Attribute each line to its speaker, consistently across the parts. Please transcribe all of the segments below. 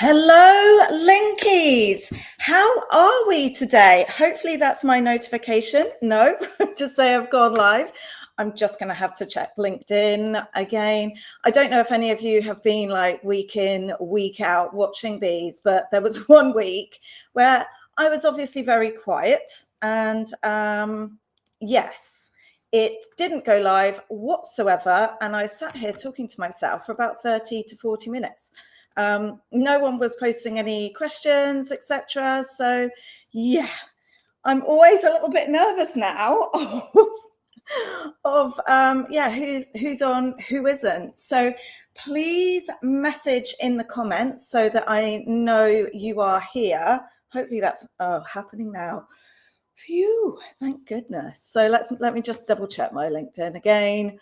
Speaker 1: Hello, Linkies. How are we today? Hopefully that's my notification. No, to say I've gone live. I'm just going to have to check LinkedIn again. I don't know if any of you have been like week in, week out watching these, but there was one week where I was obviously very quiet and yes, it didn't go live whatsoever. And I sat here talking to myself for about 30 to 40 minutes. No one was posting any questions, etc. So yeah, I'm always a little bit nervous now of who's on, who isn't. So please message in the comments so that I know you are here. Hopefully that's happening now. Phew, thank goodness. So let me just double check my LinkedIn again.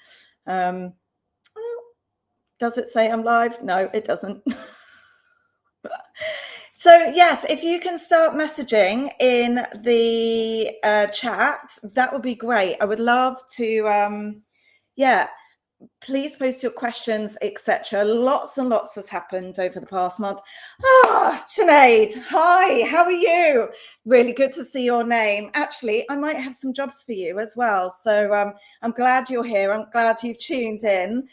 Speaker 1: Does it say I'm live? No, it doesn't. So yes, if you can start messaging in the chat, that would be great. I would love to, please post your questions, etc. Lots and lots has happened over the past month. Sinead, hi, how are you? Really good to see your name. Actually, I might have some jobs for you as well. So I'm glad you're here. I'm glad you've tuned in.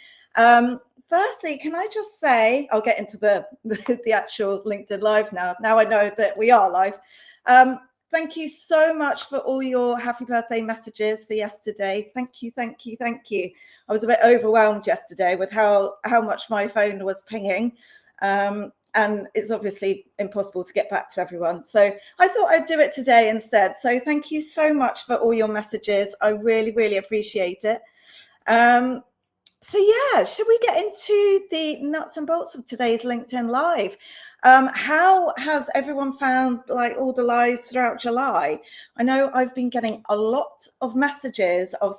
Speaker 1: Firstly, can I just say, I'll get into the actual LinkedIn Live now. Now I know that we are live. Thank you so much for all your happy birthday messages for yesterday. Thank you, thank you, thank you. I was a bit overwhelmed yesterday with how much my phone was pinging. And it's obviously impossible to get back to everyone. So I thought I'd do it today instead. So thank you so much for all your messages. I really, really appreciate it. So yeah, should we get into the nuts and bolts of today's LinkedIn Live? How has everyone found like all the lives throughout July? I know I've been getting a lot of messages of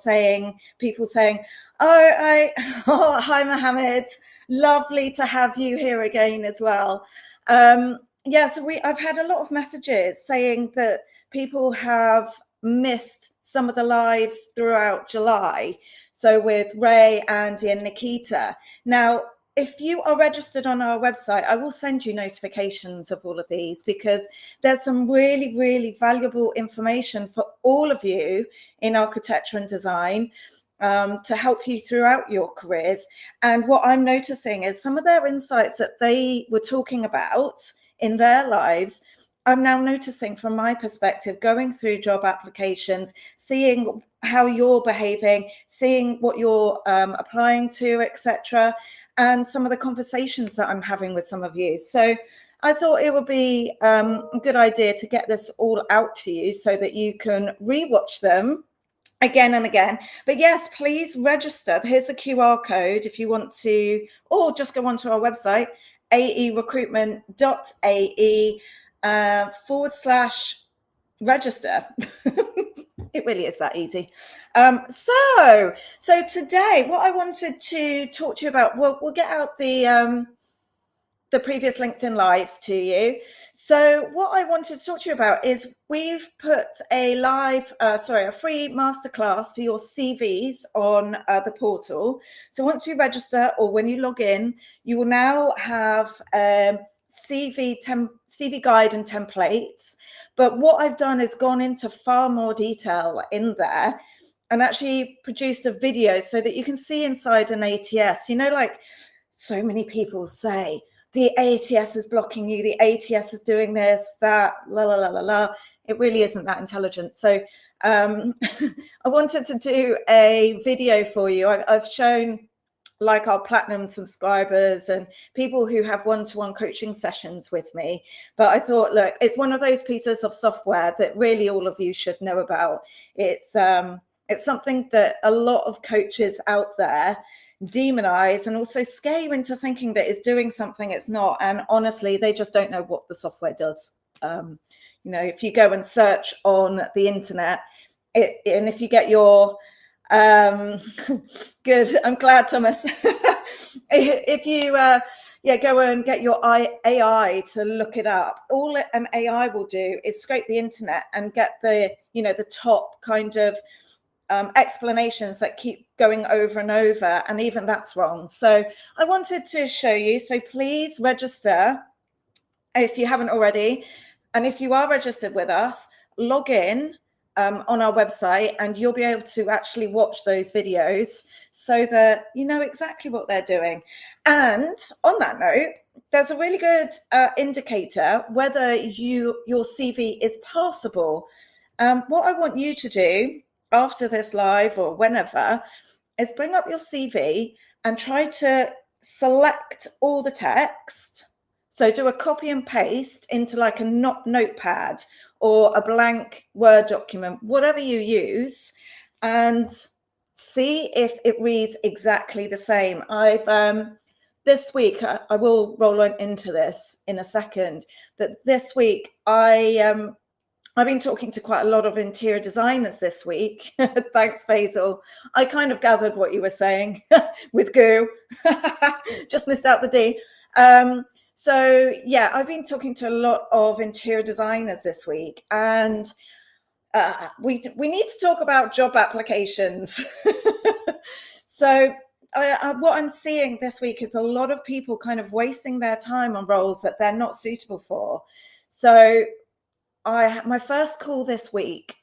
Speaker 1: people saying, hi Mohammed, lovely to have you here again as well. So I've had a lot of messages saying that people have missed some of the lives throughout July. So with Ray, Andy and Nikita. Now, if you are registered on our website, I will send you notifications of all of these because there's some really, really valuable information for all of you in architecture and design to help you throughout your careers. And what I'm noticing is some of their insights that they were talking about in their lives, I'm now noticing from my perspective, going through job applications, seeing how you're behaving, seeing what you're applying to, etc., and some of the conversations that I'm having with some of you. So I thought it would be a good idea to get this all out to you so that you can rewatch them again and again. But yes, please register. Here's a QR code if you want to, or just go onto our website, aerecruitment.ae. /register. It really is that easy. So today, what I wanted to talk to you about, we'll get out the previous LinkedIn Lives to you. So what I wanted to talk to you about is we've put a free masterclass for your CVs on the portal. So once you register or when you log in, you will now have CV guide and templates. But what I've done is gone into far more detail in there and actually produced a video so that you can see inside an ATS. You know, like so many people say, the ATS is blocking you, the ATS is doing this, that, la, la, la, la, la. It really isn't that intelligent. So I wanted to do a video for you. I've shown like our platinum subscribers and people who have one-to-one coaching sessions with me. But I thought, look, it's one of those pieces of software that really all of you should know about. It's something that a lot of coaches out there demonize and also scare you into thinking that it's doing something it's not. And honestly, they just don't know what the software does. If you go and search on the internet, and if you get your good, I'm glad, Thomas. If you go and get your AI to look it up, all an AI will do is scrape the internet and get the top kind of explanations that keep going over and over, and even that's wrong. So I wanted to show you, so please register if you haven't already. And if you are registered with us, log in on our website, and you'll be able to actually watch those videos so that you know exactly what they're doing. And on that note, there's a really good indicator whether your CV is passable. What I want you to do after this live or whenever is bring up your CV and try to select all the text. So do a copy and paste into like a notepad or a blank Word document, whatever you use, and see if it reads exactly the same. I've this week, I will roll on into this in a second, but this week I've been talking to quite a lot of interior designers this week. Thanks, Faisal. I kind of gathered what you were saying with goo. Just missed out the D. So yeah, I've been talking to a lot of interior designers this week, and we need to talk about job applications. So what I'm seeing this week is a lot of people kind of wasting their time on roles that they're not suitable for. So my first call this week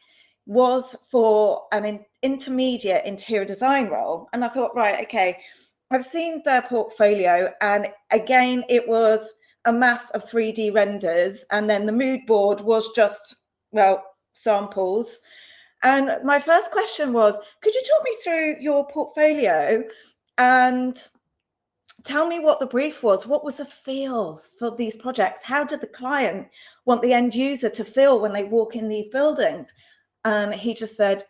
Speaker 1: was for an intermediate interior design role. And I thought, right, okay, I've seen their portfolio. And again, it was a mass of 3D renders. And then the mood board was just, well, samples. And my first question was, could you talk me through your portfolio and tell me what the brief was? What was the feel for these projects? How did the client want the end user to feel when they walk in these buildings? And he just said,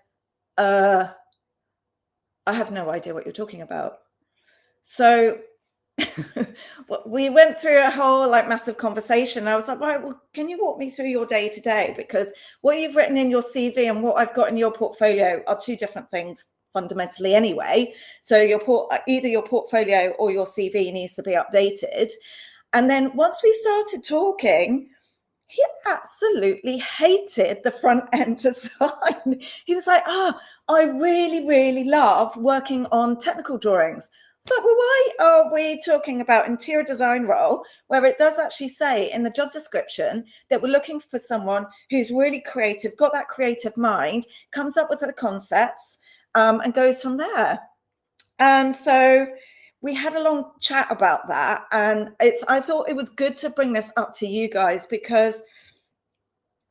Speaker 1: I have no idea what you're talking about. So we went through a whole like massive conversation. I was like, right, well, can you walk me through your day to day? Because what you've written in your CV and what I've got in your portfolio are two different things fundamentally anyway. So either your portfolio or your CV needs to be updated. And then once we started talking, he absolutely hated the front end design. He was like, I really, really love working on technical drawings. It's like, well, why are we talking about interior design role where it does actually say in the job description that we're looking for someone who's really creative, got that creative mind, comes up with the concepts, and goes from there. And so we had a long chat about that. And I thought it was good to bring this up to you guys, because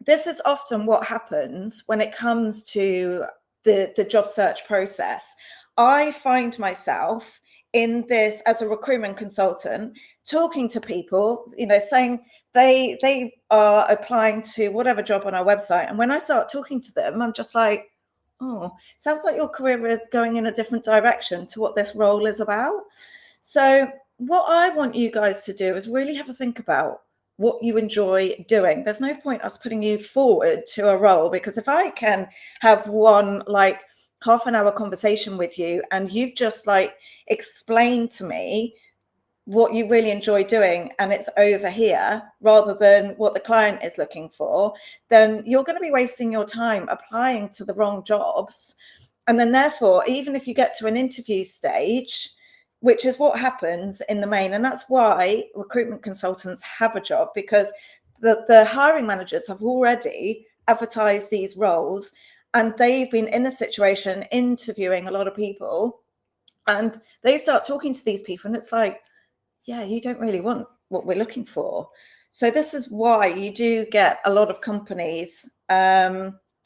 Speaker 1: this is often what happens when it comes to the job search process. I find myself in this as a recruitment consultant, talking to people, saying they are applying to whatever job on our website. And when I start talking to them, I'm just like, oh, sounds like your career is going in a different direction to what this role is about. So what I want you guys to do is really have a think about what you enjoy doing. There's no point us putting you forward to a role, because if I can have one like half an hour conversation with you and you've just like explained to me what you really enjoy doing and it's over here rather than what the client is looking for, then you're going to be wasting your time applying to the wrong jobs. And then therefore, even if you get to an interview stage, which is what happens in the main, and that's why recruitment consultants have a job, because the hiring managers have already advertised these roles and they've been in the situation interviewing a lot of people, and they start talking to these people and it's like, yeah, you don't really want what we're looking for. So this is why you do get a lot of companies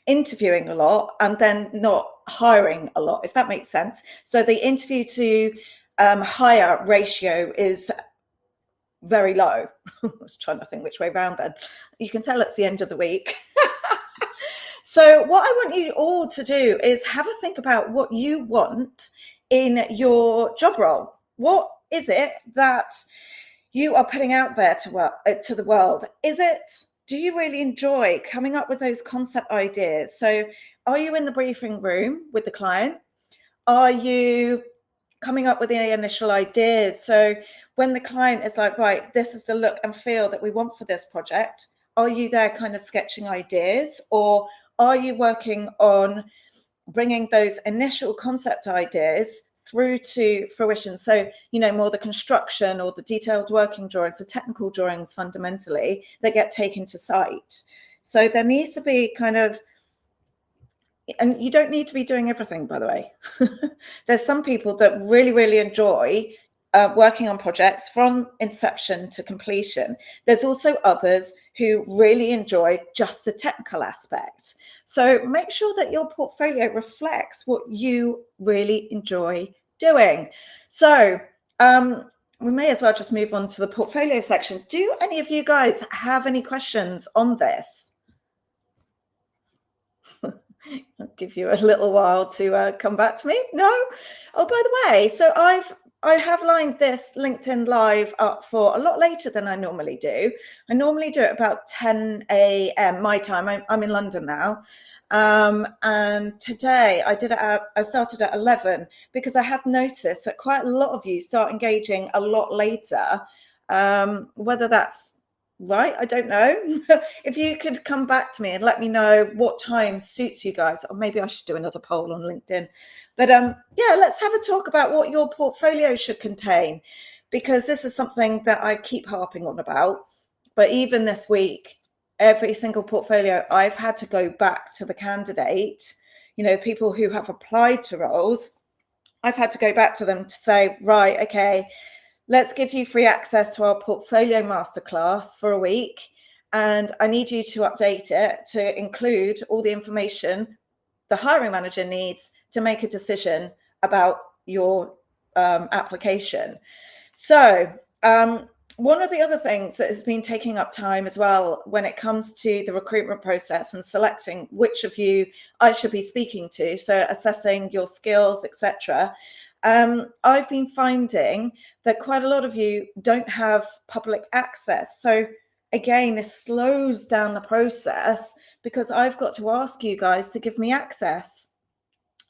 Speaker 1: interviewing a lot and then not hiring a lot, if that makes sense. So the interview to hire ratio is very low. I was trying to think which way around then. You can tell it's the end of the week. So what I want you all to do is have a think about what you want in your job role. What is it that you are putting out there to the world? Do you really enjoy coming up with those concept ideas? So are you in the briefing room with the client? Are you coming up with the initial ideas? So when the client is like, right, this is the look and feel that we want for this project, are you there kind of sketching ideas, or are you working on bringing those initial concept ideas through to fruition. So, more the construction or the detailed working drawings, the technical drawings fundamentally, that get taken to site. So there needs to be kind of, and you don't need to be doing everything, by the way. There's some people that really, really enjoy working on projects from inception to completion. There's also others who really enjoy just the technical aspect. So make sure that your portfolio reflects what you really enjoy doing. So we may as well just move on to the portfolio section. Do any of you guys have any questions on this? I'll give you a little while to come back to me. No? Oh, by the way, so I have lined this LinkedIn Live up for a lot later than I normally do. I normally do it about 10 a.m. my time. I'm in London now. And today I started at 11 because I had noticed that quite a lot of you start engaging a lot later. Whether that's right, I don't know. If you could come back to me and let me know what time suits you guys, or maybe I should do another poll on LinkedIn. But yeah, let's have a talk about what your portfolio should contain, because this is something that I keep harping on about. But even this week, every single portfolio, I've had to go back to the candidate, people who have applied to roles. I've had to go back to them to say, right, okay, let's give you free access to our portfolio masterclass for a week. And I need you to update it to include all the information the hiring manager needs to make a decision about your application. So one of the other things that has been taking up time as well when it comes to the recruitment process and selecting which of you I should be speaking to, so assessing your skills, etc. I've been finding that quite a lot of you don't have public access. So again, this slows down the process because I've got to ask you guys to give me access.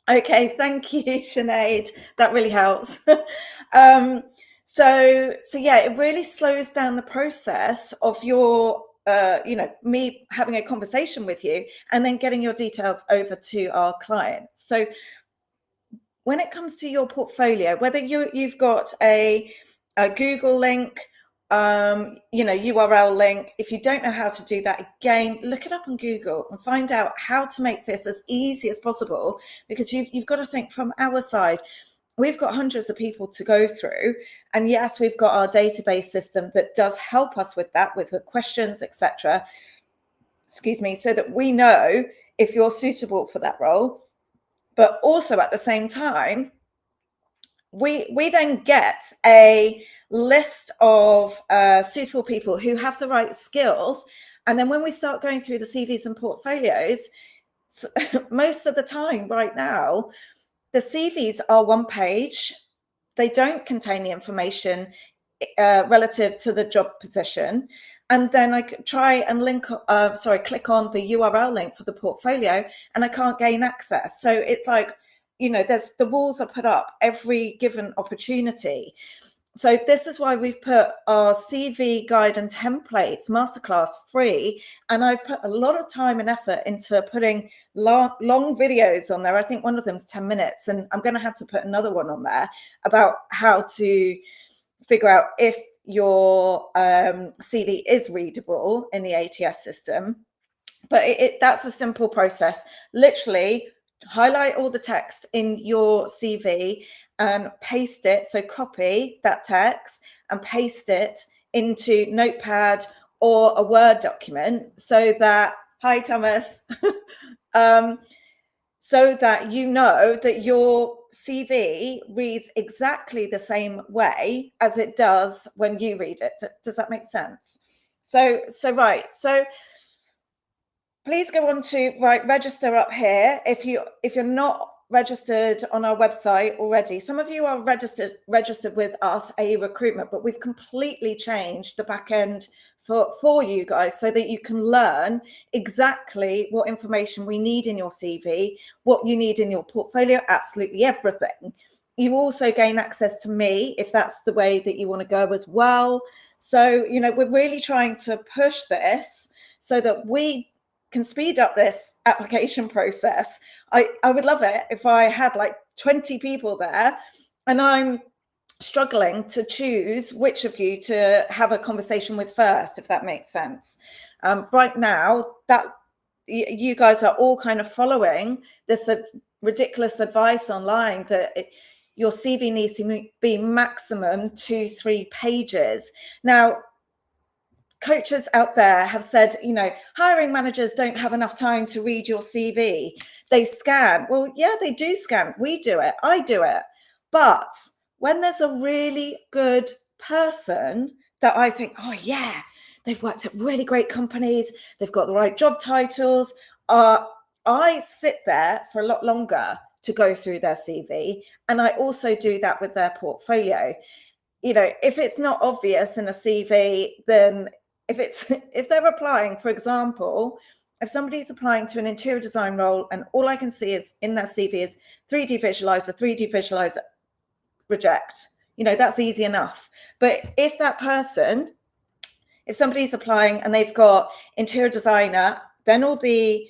Speaker 1: Okay, thank you, Sinead. That really helps. So yeah, it really slows down the process of your, me having a conversation with you and then getting your details over to our client. So when it comes to your portfolio, whether you've got a Google link, URL link, if you don't know how to do that, again, look it up on Google and find out how to make this as easy as possible, because you've got to think from our side. We've got hundreds of people to go through, and yes, we've got our database system that does help us with that, with the questions, etc. Excuse me, so that we know if you're suitable for that role. But also at the same time, we then get a list of suitable people who have the right skills. And then when we start going through the CVs and portfolios, most of the time right now, the CVs are one page. They don't contain the information relative to the job position. And then I could try and click on the URL link for the portfolio, and I can't gain access. So it's like, the walls are put up every given opportunity. So this is why we've put our CV guide and templates masterclass free. And I've put a lot of time and effort into putting long videos on there. I think one of them is 10 minutes, and I'm going to have to put another one on there about how to figure out if your CV is readable in the ATS system. But that's a simple process. Literally highlight all the text in your CV and paste it. So copy that text and paste it into Notepad or a Word document so that, hi Thomas, so that you know that your CV reads exactly the same way as it does when you read it. Does that make sense? So please go on to register up here if you're not registered on our website already. Some of you are registered with us, AE Recruitment, but we've completely changed the back end for you guys so that you can learn exactly what information we need in your CV, what you need in your portfolio, absolutely everything. You also gain access to me if that's the way that you want to go as well. So, we're really trying to push this so that we can speed up this application process. I would love it if I had like 20 people there And I'm struggling to choose which of you to have a conversation with first, if that makes sense. Right now, that you guys are all kind of following this ridiculous advice online that your CV needs to be maximum 2-3 pages. Now, coaches out there have said, hiring managers don't have enough time to read your CV. They scan. Well, yeah, they do scan. We do it. I do it. But when there's a really good person that I think, oh, yeah, they've worked at really great companies, they've got the right job titles, I sit there for a lot longer to go through their CV. And I also do that with their portfolio. If it's not obvious in a CV, then if they're applying, for example, if somebody's applying to an interior design role and all I can see is in their CV is 3D visualizer, reject, that's easy enough. But if somebody's applying and they've got interior designer, then all the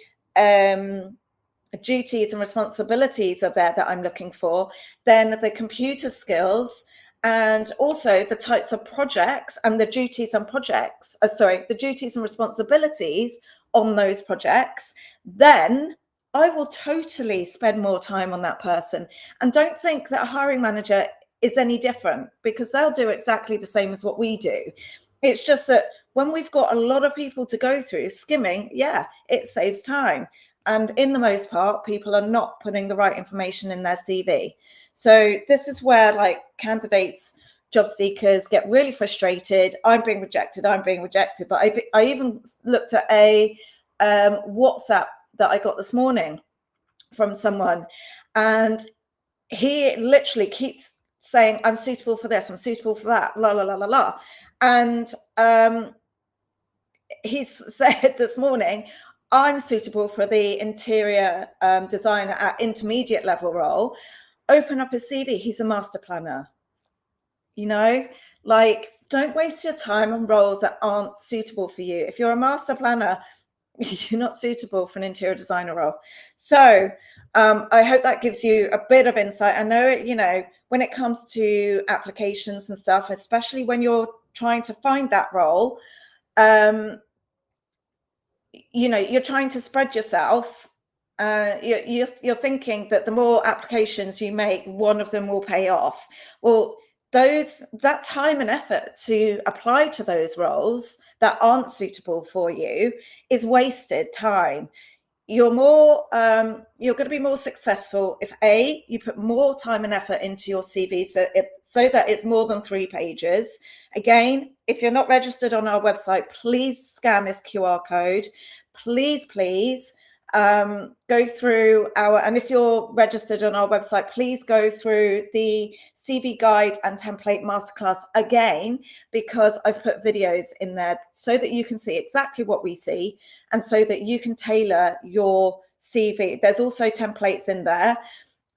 Speaker 1: duties and responsibilities are there that I'm looking for, then the computer skills and also the types of projects and the duties and responsibilities on those projects, then I will totally spend more time on that person. And don't think that a hiring manager is any different, because they'll do exactly the same as what we do. It's just that when we've got a lot of people to go through, skimming, yeah, it saves time. And in the most part, people are not putting the right information in their CV. So this is where candidates, job seekers get really frustrated. I'm being rejected. But I even looked at a WhatsApp that I got this morning from someone, and he literally keeps saying, I'm suitable for this, I'm suitable for that, la, la, la, la, la. And he's said this morning, I'm suitable for the interior designer at intermediate level role. Open up his CV. He's a master planner. Don't waste your time on roles that aren't suitable for you. If you're a master planner, you're not suitable for an interior designer role. So I hope that gives you a bit of insight. I know, when it comes to applications and stuff, especially when you're trying to find that role, you're trying to spread yourself. You're thinking that the more applications you make, one of them will pay off. Well, that time and effort to apply to those roles that aren't suitable for you is wasted time. You're going to be more successful if you put more time and effort into your CV so that it's more than 3 pages. Again, if you're not registered on our website, please scan this QR code. Please go through and if you're registered on our website, please go through the CV guide and template masterclass again, because I've put videos in there so that you can see exactly what we see and so that you can tailor your CV. There's also templates in there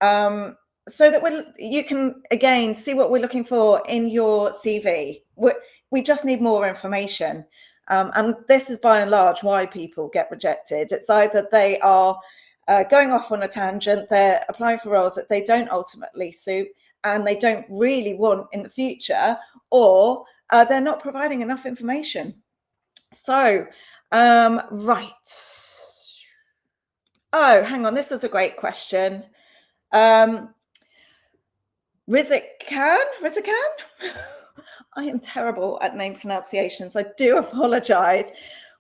Speaker 1: so that you can again see what we're looking for in your CV. We just need more information. And this is by and large why people get rejected. It's either they are going off on a tangent, they're applying for roles that they don't ultimately suit and they don't really want in the future, or they're not providing enough information. So, right. Oh, hang on. This is a great question. Rizikan? I am terrible at name pronunciations. I do apologize.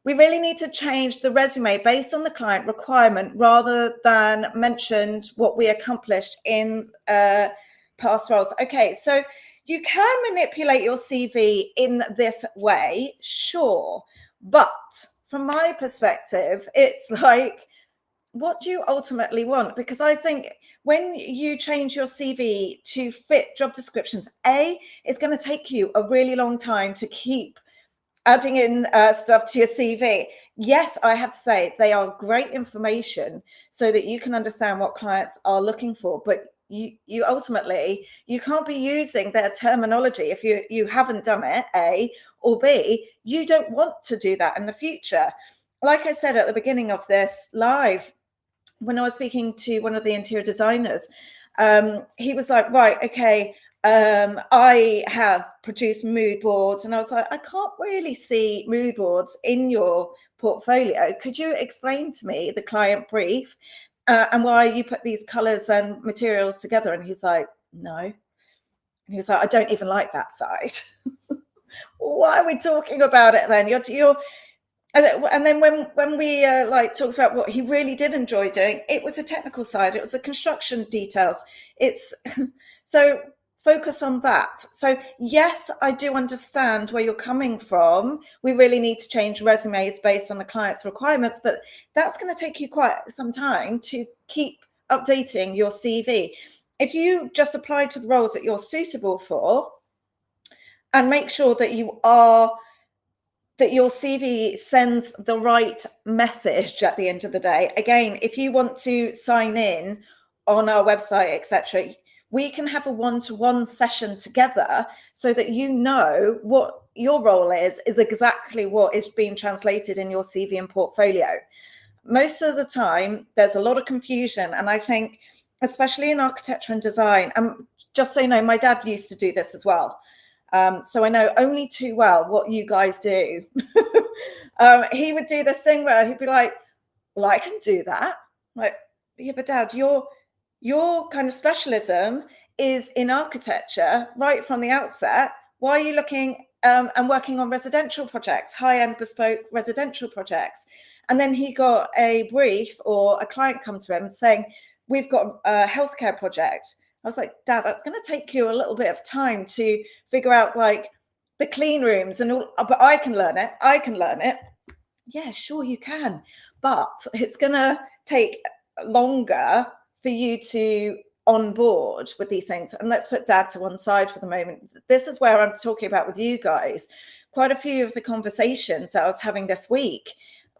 Speaker 1: We really need to change the resume based on the client requirement rather than mentioned what we accomplished in past roles. Okay, so you can manipulate your CV in this way, sure. But from my perspective, it's what do you ultimately want? Because I think when you change your CV to fit job descriptions, it's going to take you a really long time to keep adding in stuff to your CV. Yes, I have to say they are great information so that you can understand what clients are looking for, but you ultimately, you can't be using their terminology if you haven't done it, A, or B, you don't want to do that in the future. Like I said at the beginning of this live, when I was speaking to one of the interior designers, he was like, right, okay, I have produced mood boards. And I was like, I can't really see mood boards in your portfolio. Could you explain to me the client brief and why you put these colors and materials together? And he's like, no. And he was like, I don't even like that side. Why are we talking about it then? You're and then when we like talked about what he really did enjoy doing, it was a technical side, it was the construction details. It's so focus on that. So yes, I do understand where you're coming from. We really need to change resumes based on the client's requirements, but that's going to take you quite some time to keep updating your CV. If you just apply to the roles that you're suitable for and make sure that your CV sends the right message at the end of the day. Again, if you want to sign in on our website, etc., we can have a one-to-one session together so that you know what your role is exactly what is being translated in your CV and portfolio. Most of the time, there's a lot of confusion. And I think, especially in architecture and design, and just so you know, my dad used to do this as well. So I know only too well what you guys do. He would do this thing where he'd be like, well, I can do that. Like, yeah, but Dad, your kind of specialism is in architecture right from the outset. Why are you looking and working on residential projects, high-end bespoke residential projects? And then he got a brief or a client come to him saying, we've got a healthcare project. I was like, Dad, that's going to take you a little bit of time to figure out like the clean rooms and all, but I can learn it. I can learn it. Yeah, sure you can. But it's going to take longer for you to on board with these things. And let's put Dad to one side for the moment. This is where I'm talking about with you guys. Quite a few of the conversations that I was having this week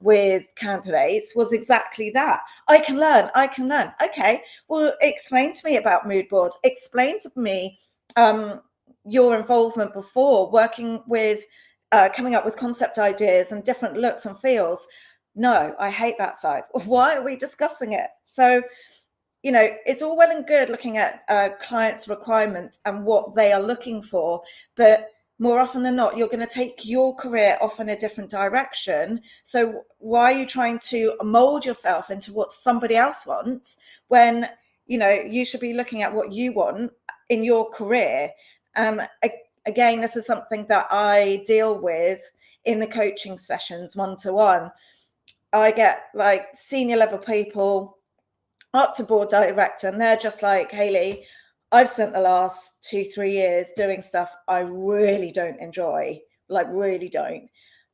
Speaker 1: with candidates was exactly that. I can learn. Okay, well, explain to me about mood boards. Explain to me your involvement before working with coming up with concept ideas and different looks and feels. No, I hate that side. Why are we discussing it? So, you know, it's all well and good looking at clients' requirements and what they are looking for, but more often than not, you're going to take your career off in a different direction. So why are you trying to mold yourself into what somebody else wants when, you know, you should be looking at what you want in your career? Again, this is something that I deal with in the coaching sessions one-to-one. I get like senior level people up to board director, and they're just like, Hayley, I've spent the last 2-3 years doing stuff I really don't enjoy, like really don't.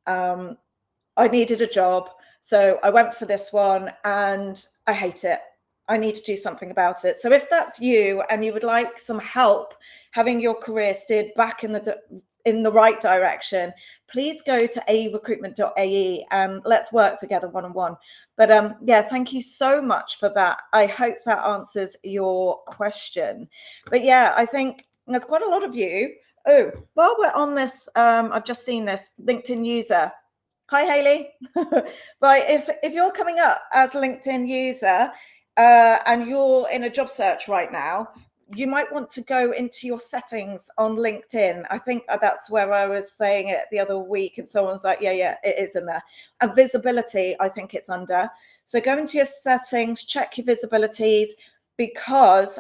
Speaker 1: I needed a job, so I went for this one and I hate it. I need to do something about it. So if that's you and you would like some help having your career steered back in the right direction, please go to arecruitment.ae and let's work together one-on-one. But yeah, thank you so much for that. I hope that answers your question. But yeah, I think there's quite a lot of you. Oh, while we're on this, I've just seen this LinkedIn user. Hi, Hayley. Right, if you're coming up as a LinkedIn user and you're in a job search right now, you might want to go into your settings on LinkedIn. I think that's where I was saying it the other week, and someone's like, yeah, it is in there. And visibility, I think it's under. So go into your settings, check your visibilities, because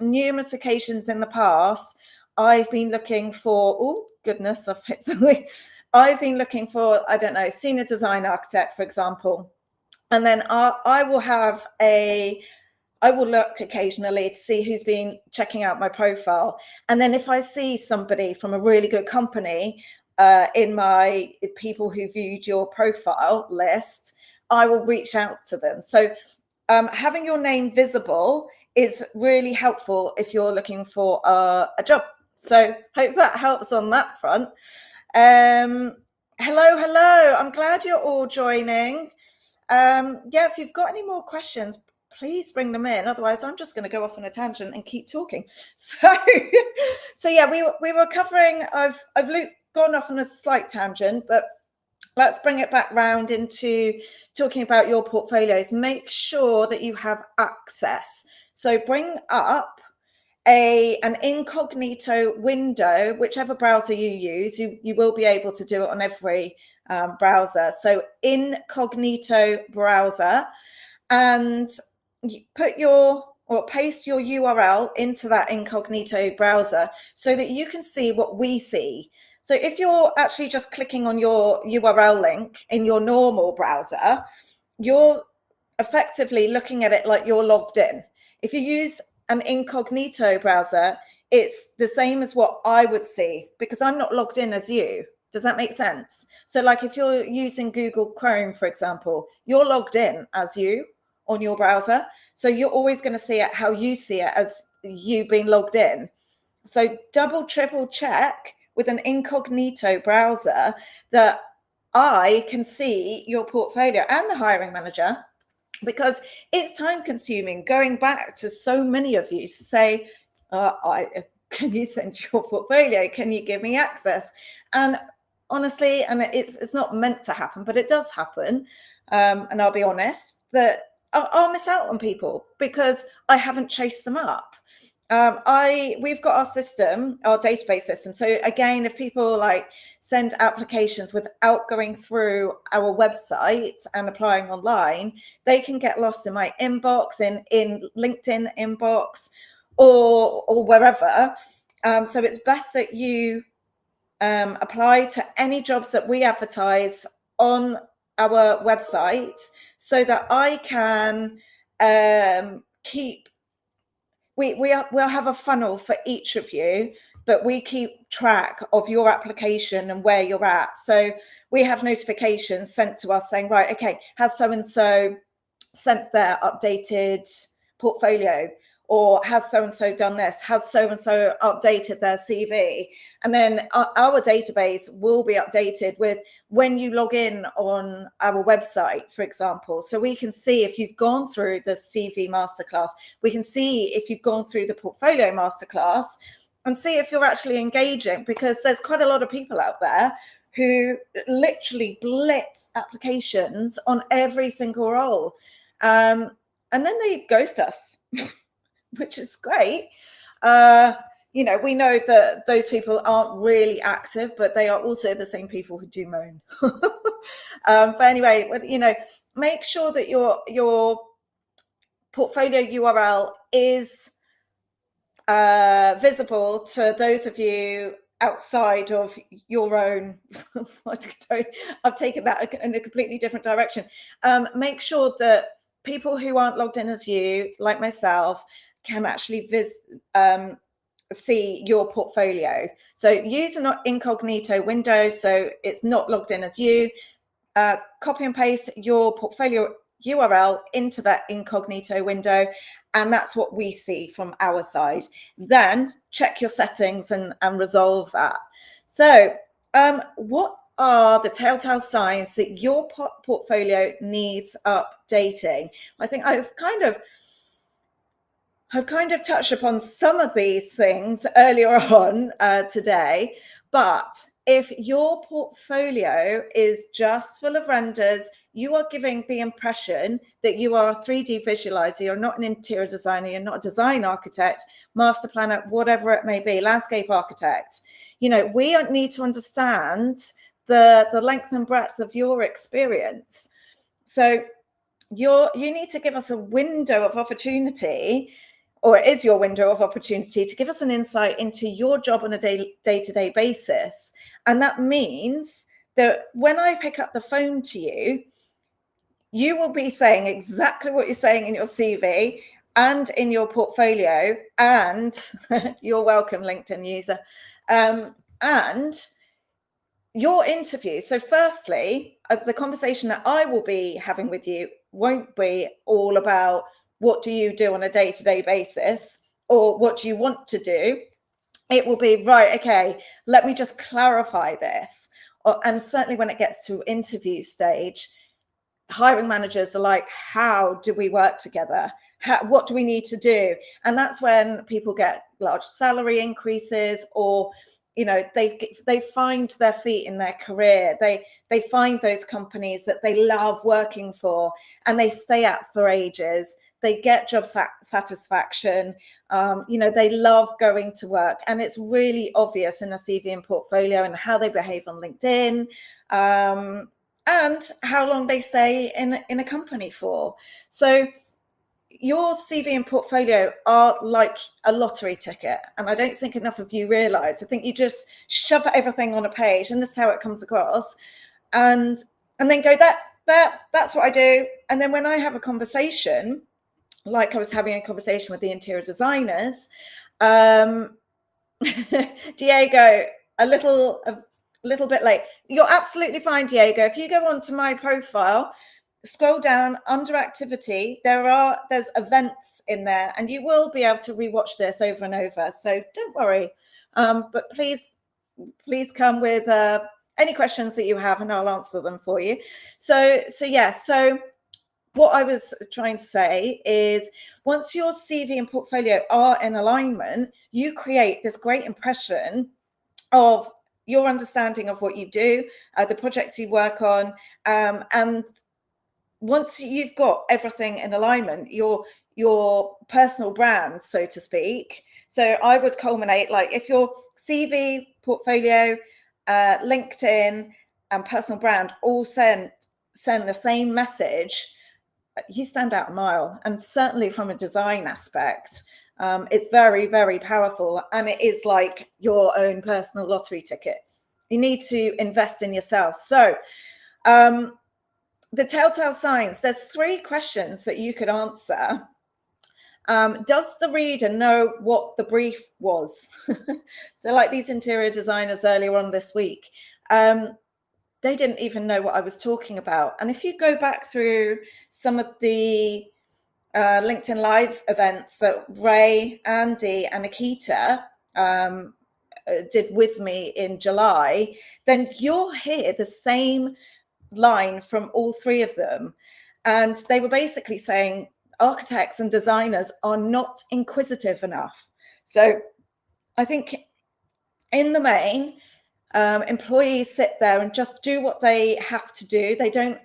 Speaker 1: numerous occasions in the past, I've been looking for, oh, goodness, I've hit something. I've been looking for, I don't know, senior design architect, for example. And then I will look occasionally to see who's been checking out my profile. And then if I see somebody from a really good company in my people who viewed your profile list, I will reach out to them. So having your name visible is really helpful if you're looking for a job. So hope that helps on that front. Hello. I'm glad you're all joining. Yeah, if you've got any more questions, please bring them in. Otherwise, I'm just going to go off on a tangent and keep talking. So yeah, we were covering. I've gone off on a slight tangent, but let's bring it back round into talking about your portfolios. Make sure that you have access. So bring up an incognito window, whichever browser you use. You will be able to do it on every browser. So incognito browser, and you put or paste your URL into that incognito browser so that you can see what we see. So if you're actually just clicking on your URL link in your normal browser, you're effectively looking at it like you're logged in. If you use an incognito browser, it's the same as what I would see because I'm not logged in as you. Does that make sense? So like if you're using Google Chrome, for example, you're logged in as you on your browser. So you're always going to see it how you see it, as you being logged in. So double, triple check with an incognito browser that I can see your portfolio and the hiring manager, because it's time consuming going back to so many of you to say, can you send your portfolio? Can you give me access? And honestly, and it's not meant to happen, but it does happen. And I'll be honest that I'll miss out on people because I haven't chased them up. We've got our system, our database system. So again, if people like send applications without going through our website and applying online, they can get lost in my inbox, in LinkedIn inbox, or wherever. So it's best that you apply to any jobs that we advertise on our website so that I can keep. We'll have a funnel for each of you, but we keep track of your application and where you're at. So we have notifications sent to us saying, right, okay, has so-and-so sent their updated portfolio? Or has so-and-so done this? Has so-and-so updated their CV? And then our database will be updated with when you log in on our website, for example. So we can see if you've gone through the CV Masterclass, we can see if you've gone through the Portfolio Masterclass, and see if you're actually engaging, because there's quite a lot of people out there who literally blitz applications on every single role. And then they ghost us. Which is great. We know that those people aren't really active, but they are also the same people who do moan. But anyway, make sure that your portfolio URL is visible to those of you outside of your own. I've taken that in a completely different direction. Make sure that people who aren't logged in as you, like myself, can actually see your portfolio. So use an incognito window so it's not logged in as you. Copy and paste your portfolio URL into that incognito window, and that's what we see from our side. Then check your settings and resolve that. So what are the telltale signs that your portfolio needs updating? I think I've kind of touched upon some of these things earlier on today, but if your portfolio is just full of renders, you are giving the impression that you are a 3D visualizer, you're not an interior designer, you're not a design architect, master planner, whatever it may be, landscape architect. We need to understand the length and breadth of your experience. So you need to give us a window of opportunity, or it is your window of opportunity, to give us an insight into your job on a day-to-day basis. And that means that when I pick up the phone to you, you will be saying exactly what you're saying in your CV and in your portfolio, and you're welcome, LinkedIn user, and your interview. So firstly, the conversation that I will be having with you won't be all about what do you do on a day-to-day basis or what do you want to do. It will be, right, okay, let me just clarify this. And certainly when it gets to interview stage, hiring managers are like, how do we work together? What do we need to do? And that's when people get large salary increases, or they find their feet in their career. They find those companies that they love working for and they stay at for ages. they get job satisfaction. They love going to work, and it's really obvious in a CV and portfolio and how they behave on LinkedIn, and how long they stay in a company for. So your CV and portfolio are like a lottery ticket, and I don't think enough of you realize. I think you just shove everything on a page, and this is how it comes across, and then go, that's what I do. And then when I have a conversation, like I was having a conversation with the interior designers, Diego, a little bit late. You're absolutely fine, Diego. If you go onto my profile, scroll down under activity, there's events in there, and you will be able to rewatch this over and over. So don't worry. But please come with any questions that you have, and I'll answer them for you. So what I was trying to say is, once your CV and portfolio are in alignment, you create this great impression of your understanding of what you do, the projects you work on, and once you've got everything in alignment, your personal brand, so to speak. So I would culminate, like, if your CV, portfolio, LinkedIn, and personal brand all send the same message, you stand out a mile. And certainly from a design aspect, it's very, very powerful, and it is like your own personal lottery ticket. You need to invest in yourself. So the telltale signs, there's 3 questions that you could answer. Does the reader know what the brief was? So like these interior designers earlier on this week, they didn't even know what I was talking about. And if you go back through some of the LinkedIn Live events that Ray, Andy, and Akita did with me in July, then you'll hear the same line from all 3 of them. And they were basically saying architects and designers are not inquisitive enough. So I think in the main, employees sit there and just do what they have to do. They don't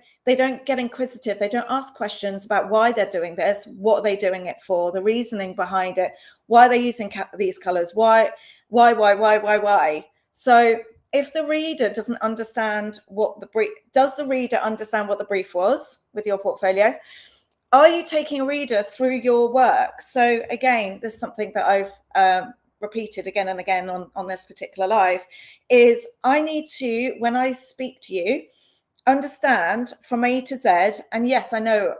Speaker 1: get inquisitive. They don't ask questions about why they're doing this, what are they doing it for, the reasoning behind it, why they're using these colors, why. So if the reader doesn't understand what the brief, does the reader understand what the brief was with your portfolio? Are you taking a reader through your work? So again, there's something that I've repeated again and again on this particular live, is I need to, when I speak to you, understand from A to Z. And yes, I know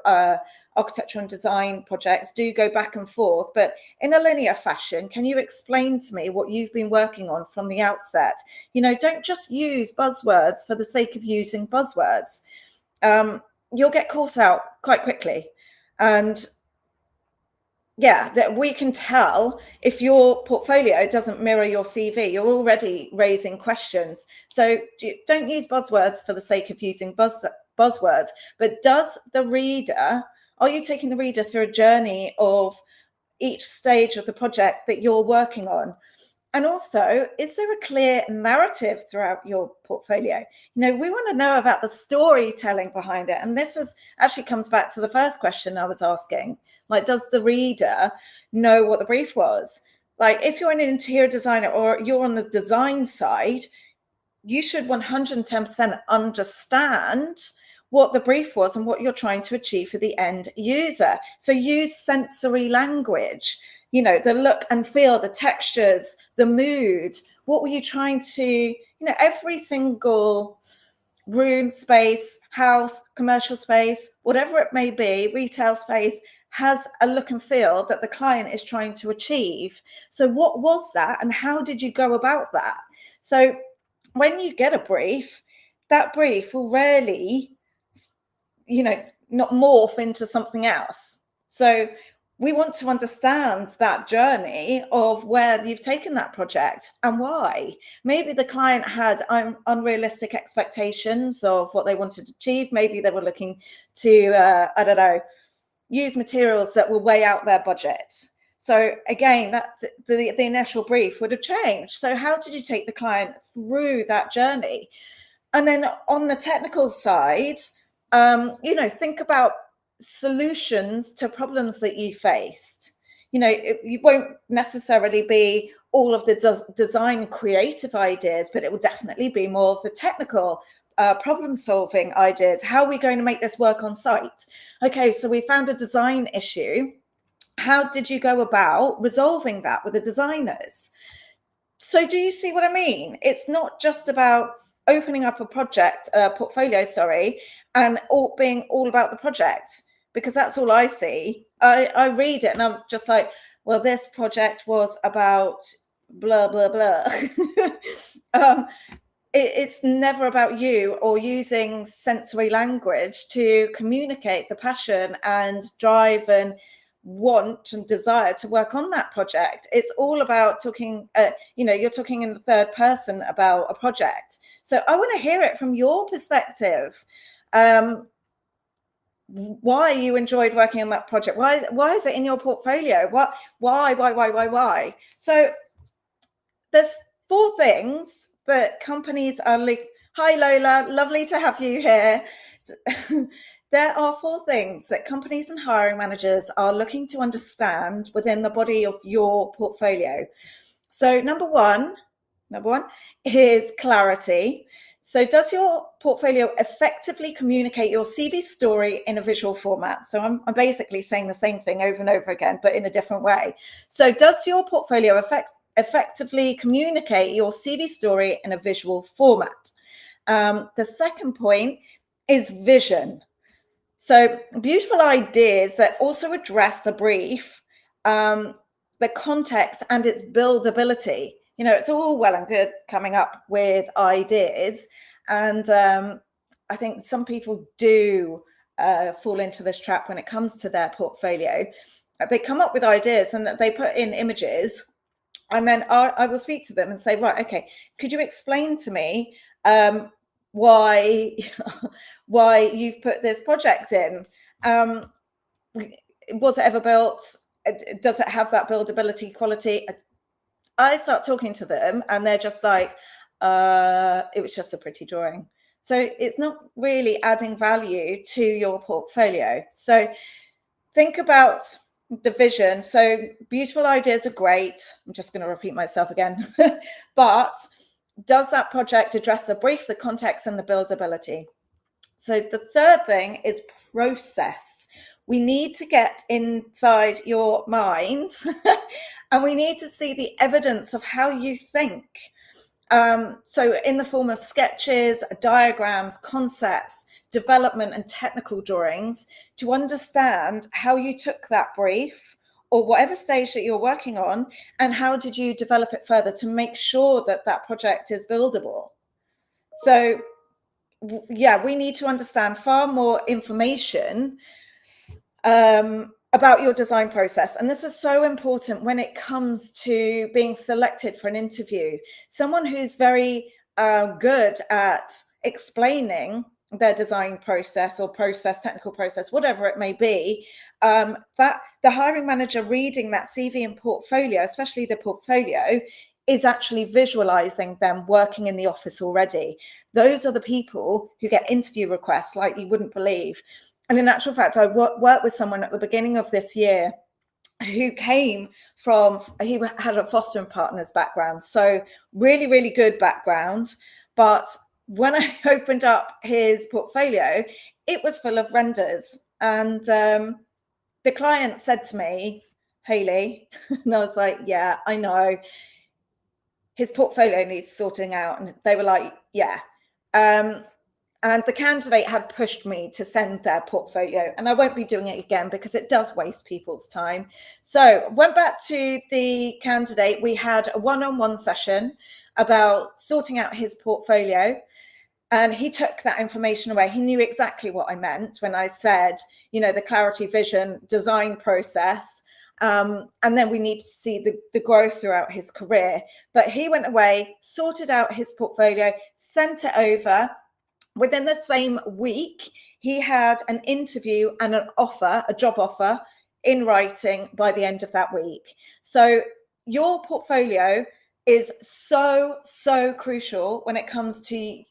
Speaker 1: architecture and design projects do go back and forth, but in a linear fashion. Can you explain to me what you've been working on from the outset? Don't just use buzzwords for the sake of using buzzwords. You'll get caught out quite quickly. And yeah, that we can tell if your portfolio doesn't mirror your CV. You're already raising questions. So don't use buzzwords for the sake of using buzzwords. But are you taking the reader through a journey of each stage of the project that you're working on? And also, is there a clear narrative throughout your portfolio? We want to know about the storytelling behind it. And this actually comes back to the first question I was asking. Like, does the reader know what the brief was? Like, if you're an interior designer or you're on the design side, you should 110% understand what the brief was and what you're trying to achieve for the end user. So use sensory language. The look and feel, the textures, the mood. What were you trying to, every single room, space, house, commercial space, whatever it may be, retail space, has a look and feel that the client is trying to achieve. So what was that, and how did you go about that? So when you get a brief, that brief will rarely, not morph into something else. So we want to understand that journey of where you've taken that project and why. Maybe the client had unrealistic expectations of what they wanted to achieve. Maybe they were looking to, use materials that were way out their budget. So again, that the initial brief would have changed. So how did you take the client through that journey? And then on the technical side, think about solutions to problems that you faced. You know, you won't necessarily be all of the design creative ideas, but it will definitely be more of the technical problem solving ideas. How are we going to make this work on site? Okay, so we found a design issue. How did you go about resolving that with the designers? So do you see what I mean? It's not just about opening up a portfolio, and being all about the project, because that's all I see. I read it and I'm just like, well, this project was about blah, blah, blah. It's never about you or using sensory language to communicate the passion and drive and want and desire to work on that project. It's all about talking, you're talking in the third person about a project. So I want to hear it from your perspective. Why you enjoyed working on that project? Why is it in your portfolio? Why? So there's 4 things that companies are like. Hi Lola, lovely to have you here. There are 4 things that companies and hiring managers are looking to understand within the body of your portfolio. So number one is clarity. So does your portfolio effectively communicate your CV story in a visual format? So I'm basically saying the same thing over and over again, but in a different way. So does your portfolio effectively communicate your CV story in a visual format? The second point is vision. So beautiful ideas that also address a brief, the context and its buildability. You know, it's all well and good coming up with ideas. And I think some people do fall into this trap when it comes to their portfolio. They come up with ideas and they put in images. And then I will speak to them and say, right, okay, could you explain to me why you've put this project in? Was it ever built? Does it have that buildability quality? I start talking to them and they're just like, it was just a pretty drawing. So it's not really adding value to your portfolio. So think about the vision. So beautiful ideas are great. I'm just going to repeat myself again. But does that project address the brief, the context, and the buildability? So the third thing is process. We need to get inside your mind and we need to see the evidence of how you think. So in the form of sketches, diagrams, concepts, development and technical drawings, to understand how you took that brief or whatever stage that you're working on and how did you develop it further to make sure that that project is buildable. So yeah, we need to understand far more information about your design process. And this is so important when it comes to being selected for an interview. Someone who's very good at explaining their design process or technical process, whatever it may be, that the hiring manager reading that CV and portfolio, especially the portfolio, is actually visualizing them working in the office already. Those are the people who get interview requests like you wouldn't believe. And in actual fact, I worked with someone at the beginning of this year who came from, he had a foster and partners background. So really, really good background. But when I opened up his portfolio, it was full of renders. And the client said to me, Hayley, and I was like, yeah, I know. His portfolio needs sorting out. And they were like, yeah. And the candidate had pushed me to send their portfolio, and I won't be doing it again because it does waste people's time. So went back to the candidate. We had a one-on-one session about sorting out his portfolio, and he took that information away. He knew exactly what I meant when I said, you know, the clarity, vision, design process. And then we need to see the growth throughout his career. But he went away, sorted out his portfolio, sent it over. Within the same week, he had an interview and an offer, a job offer in writing by the end of that week. So your portfolio is so crucial when it comes to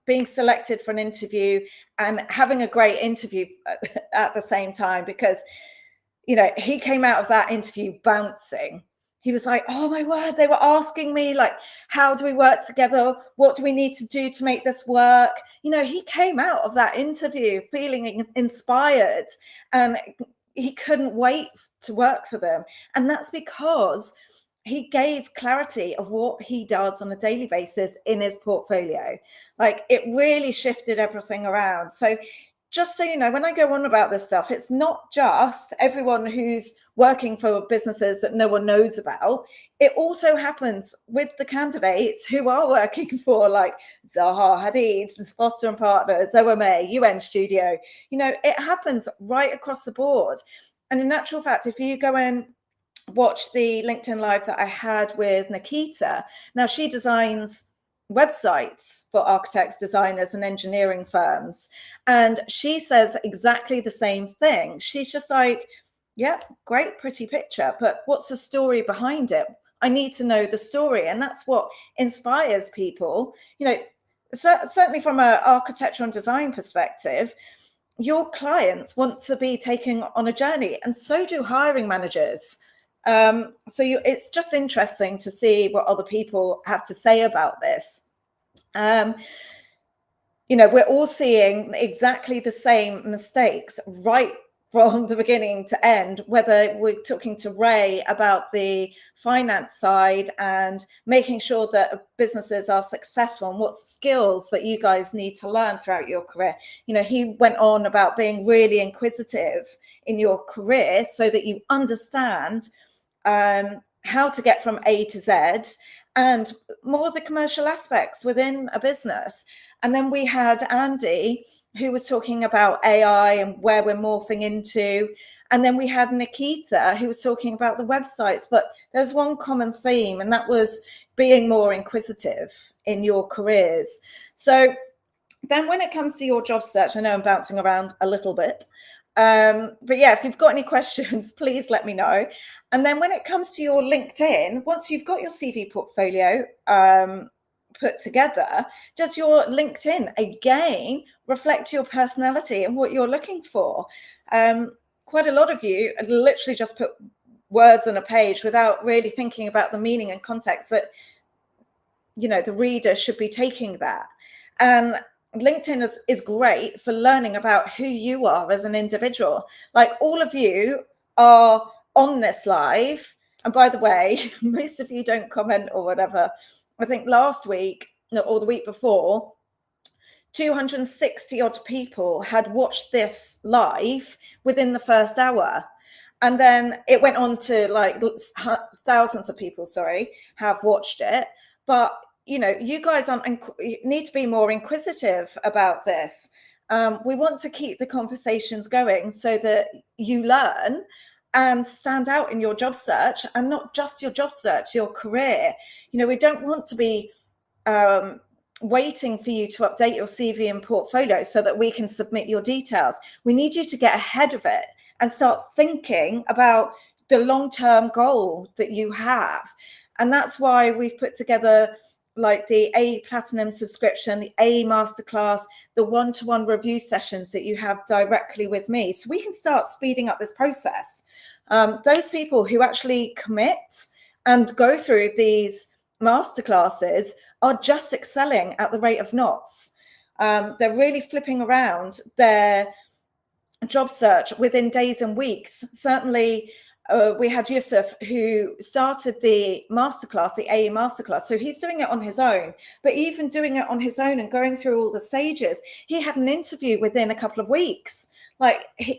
Speaker 1: being selected for an interview and having a great interview at the same time, because, you know, he came out of that interview bouncing. He was like, oh my word, they were asking me, like, how do we work together? What do we need to do to make this work? You know, he came out of that interview feeling inspired, and he couldn't wait to work for them. And that's because he gave clarity of what he does on a daily basis in his portfolio. Like, it really shifted everything around. So just so you know, when I go on about this stuff, it's not just everyone who's working for businesses that no one knows about. It also happens with the candidates who are working for, like, Zaha Hadid, Foster & Partners, OMA, UN Studio. You know, it happens right across the board. And in actual fact, if you go and watch the LinkedIn Live that I had with Nikita, now she designs websites for architects, designers, and engineering firms. And she says exactly the same thing. She's just like, yeah, great, pretty picture, but what's the story behind it? I need to know the story. And that's what inspires people. You know, certainly from an architecture and design perspective, your clients want to be taken on a journey, and so do hiring managers. It's just interesting to see what other people have to say about this. You know, we're all seeing exactly the same mistakes right from the beginning to end, whether we're talking to Ray about the finance side and making sure that businesses are successful and what skills that you guys need to learn throughout your career. You know, he went on about being really inquisitive in your career so that you understand how to get from A to Z and more of the commercial aspects within a business. And then we had Andy, who was talking about AI and where we're morphing into. And then we had Nikita, who was talking about the websites. But there's one common theme, and that was being more inquisitive in your careers. So then when it comes to your job search, I know I'm bouncing around a little bit. But yeah, if you've got any questions, please let me know. And then when it comes to your LinkedIn, once you've got your CV portfolio put together, does your LinkedIn again reflect your personality and what you're looking for? Quite a lot of you literally just put words on a page without really thinking about the meaning and context that, you know, the reader should be taking that. And LinkedIn is great for learning about who you are as an individual. Like, all of you are on this live. And by the way, most of you don't comment or whatever. I think last week or the week before, 260 odd people had watched this live within the first hour. And then it went on to, like, thousands of people, have watched it. But you know, you guys need to be more inquisitive about this. We want to keep the conversations going so that you learn and stand out in your job search, and not just your job search, your career. You know, we don't want to be waiting for you to update your CV and portfolio so that we can submit your details. We need you to get ahead of it and start thinking about the long-term goal that you have. And that's why we've put together, like, the A Platinum subscription, the A Masterclass, the one-to-one review sessions that you have directly with me, so we can start speeding up this process. Those people who actually commit and go through these masterclasses are just excelling at the rate of knots. They're really flipping around their job search within days and weeks. Certainly, we had Yusuf, who started the masterclass, the A Masterclass. So he's doing it on his own, but even doing it on his own and going through all the stages, he had an interview within a couple of weeks.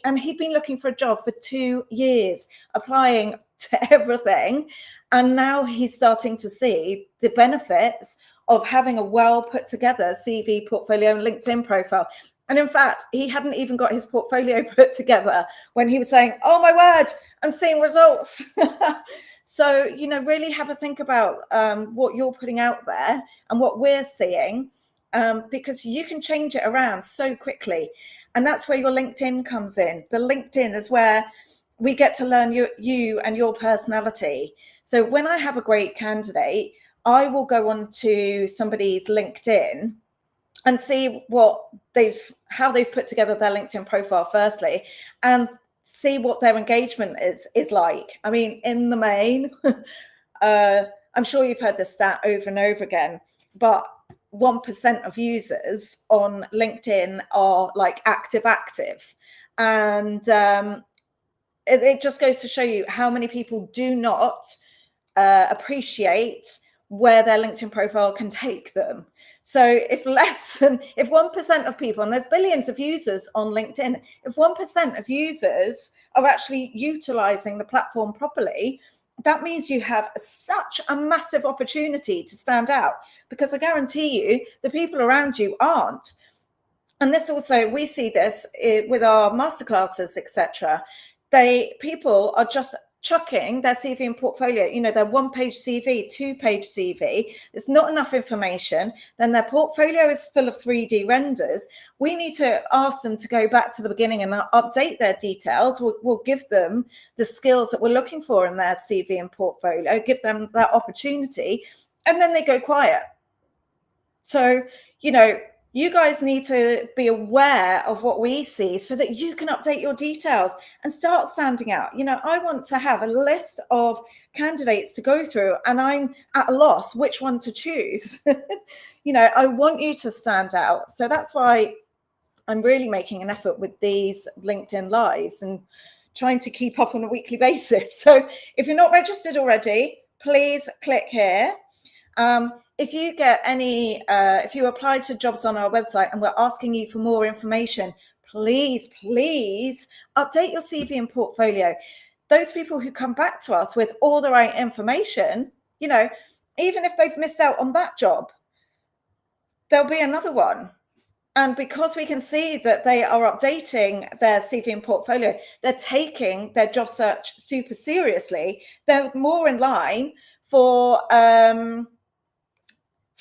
Speaker 1: And he'd been looking for a job for 2 years, applying to everything. And now he's starting to see the benefits of having a well put together CV, portfolio, and LinkedIn profile. And in fact, he hadn't even got his portfolio put together when he was saying, oh my word, I'm seeing results. So, you know, really have a think about what you're putting out there and what we're seeing, because you can change it around so quickly. And that's where your LinkedIn comes in. The LinkedIn is where we get to learn you and your personality. So when I have a great candidate, I will go on to somebody's LinkedIn and see how they've put together their LinkedIn profile firstly, and see what their engagement is like. I mean, in the main, I'm sure you've heard this stat over and over again, but 1% of users on LinkedIn are like active. And it just goes to show you how many people do not appreciate where their LinkedIn profile can take them. So if 1% of people, and there's billions of users on LinkedIn, if 1% of users are actually utilizing the platform properly, that means you have such a massive opportunity to stand out, because I guarantee you the people around you aren't. And this also, we see this with our masterclasses, etc. People are just chucking their CV and portfolio, their 1-page CV, 2-page CV. There's not enough information. Then their portfolio is full of 3D renders. We need to ask them to go back to the beginning and update their details. We'll give them the skills that we're looking for in their CV and portfolio, give them that opportunity, and then they go quiet. So, you guys need to be aware of what we see so that you can update your details and start standing out. I want to have a list of candidates to go through, and I'm at a loss which one to choose. I want you to stand out. So that's why I'm really making an effort with these LinkedIn Lives and trying to keep up on a weekly basis. So if you're not registered already, please click here. If you get if you apply to jobs on our website and we're asking you for more information, please update your CV and portfolio. Those people who come back to us with all the right information, even if they've missed out on that job, there'll be another one. And because we can see that they are updating their CV and portfolio, they're taking their job search super seriously, they're more in line for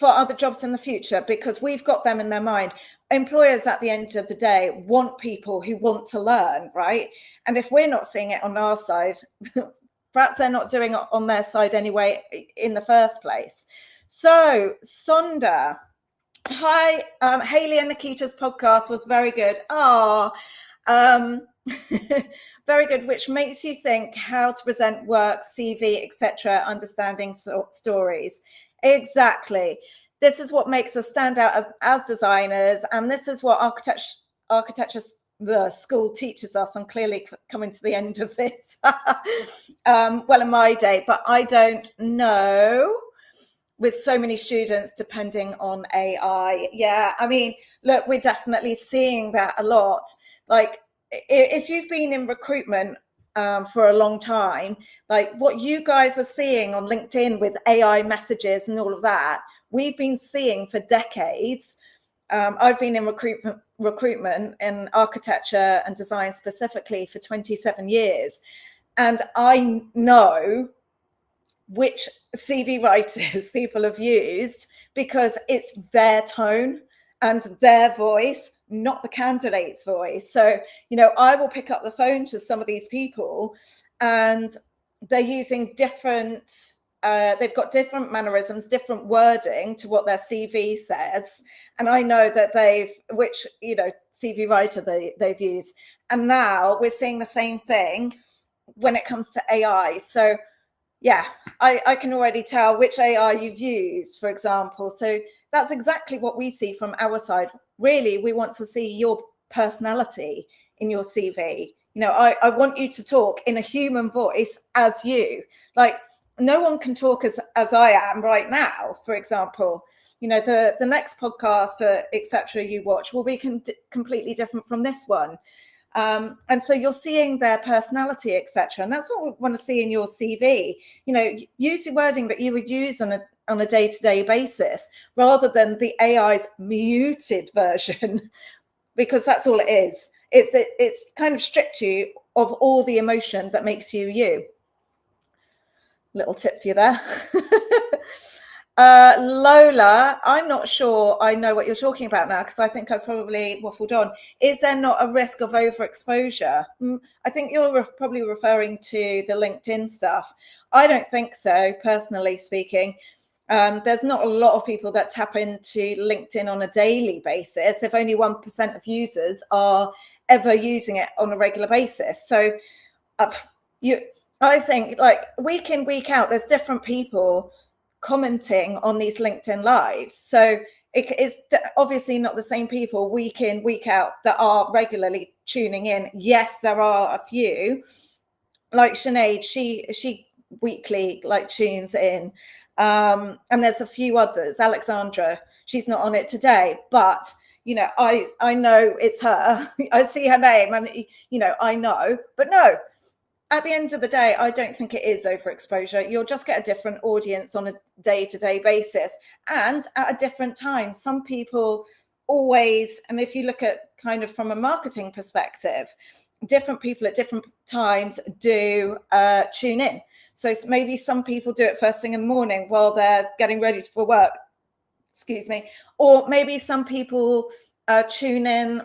Speaker 1: other jobs in the future, because we've got them in their mind. Employers at the end of the day want people who want to learn, right? And if we're not seeing it on our side, perhaps they're not doing it on their side anyway in the first place. So Sonda, hi, Haley and Nikita's podcast was very good. Very good, which makes you think how to present work, CV, etc., understanding stories. Exactly. This is what makes us stand out as designers, and this is what architecture the school teaches us. I'm clearly coming to the end of this. Well, in my day, but I don't know with so many students depending on AI. Yeah, I mean, look, we're definitely seeing that a lot. Like, if you've been in recruitment for a long time, like what you guys are seeing on LinkedIn with AI messages and all of that, we've been seeing for decades. I've been in recruitment in architecture and design specifically for 27 years. And I know which CV writers people have used because it's their tone and their voice, not the candidate's voice. So, I will pick up the phone to some of these people and they're using different, they've got different mannerisms, different wording to what their CV says. And I know that which CV writer they've used. And now we're seeing the same thing when it comes to AI. So yeah, I can already tell which AI you've used, for example. So that's exactly what we see from our side. Really, we want to see your personality in your CV. I want you to talk in a human voice as you. Like, no one can talk as I am right now, for example. The next podcast, etc., you watch will be completely different from this one. And so you're seeing their personality, etc. And that's what we want to see in your CV. Use the wording that you would use on a day-to-day basis, rather than the AI's muted version, because that's all it is. It's kind of stripped you of all the emotion that makes you you. Little tip for you there. Lola, I'm not sure I know what you're talking about now, because I think I've probably waffled on. Is there not a risk of overexposure? I think you're probably referring to the LinkedIn stuff. I don't think so, personally speaking. There's not a lot of people that tap into LinkedIn on a daily basis. If only 1% of users are ever using it on a regular basis. So I think like week in, week out, there's different people commenting on these LinkedIn lives. So it is obviously not the same people week in, week out that are regularly tuning in. Yes, there are a few, like Sinead, she weekly like tunes in. And there's a few others. Alexandra, she's not on it today, but I know it's her. I see her name and I know, but no, at the end of the day, I don't think it is overexposure. You'll just get a different audience on a day-to-day basis and at a different time. Some people always, and if you look at kind of from a marketing perspective, different people at different times do tune in. So maybe some people do it first thing in the morning while they're getting ready for work, excuse me, or maybe some people tune in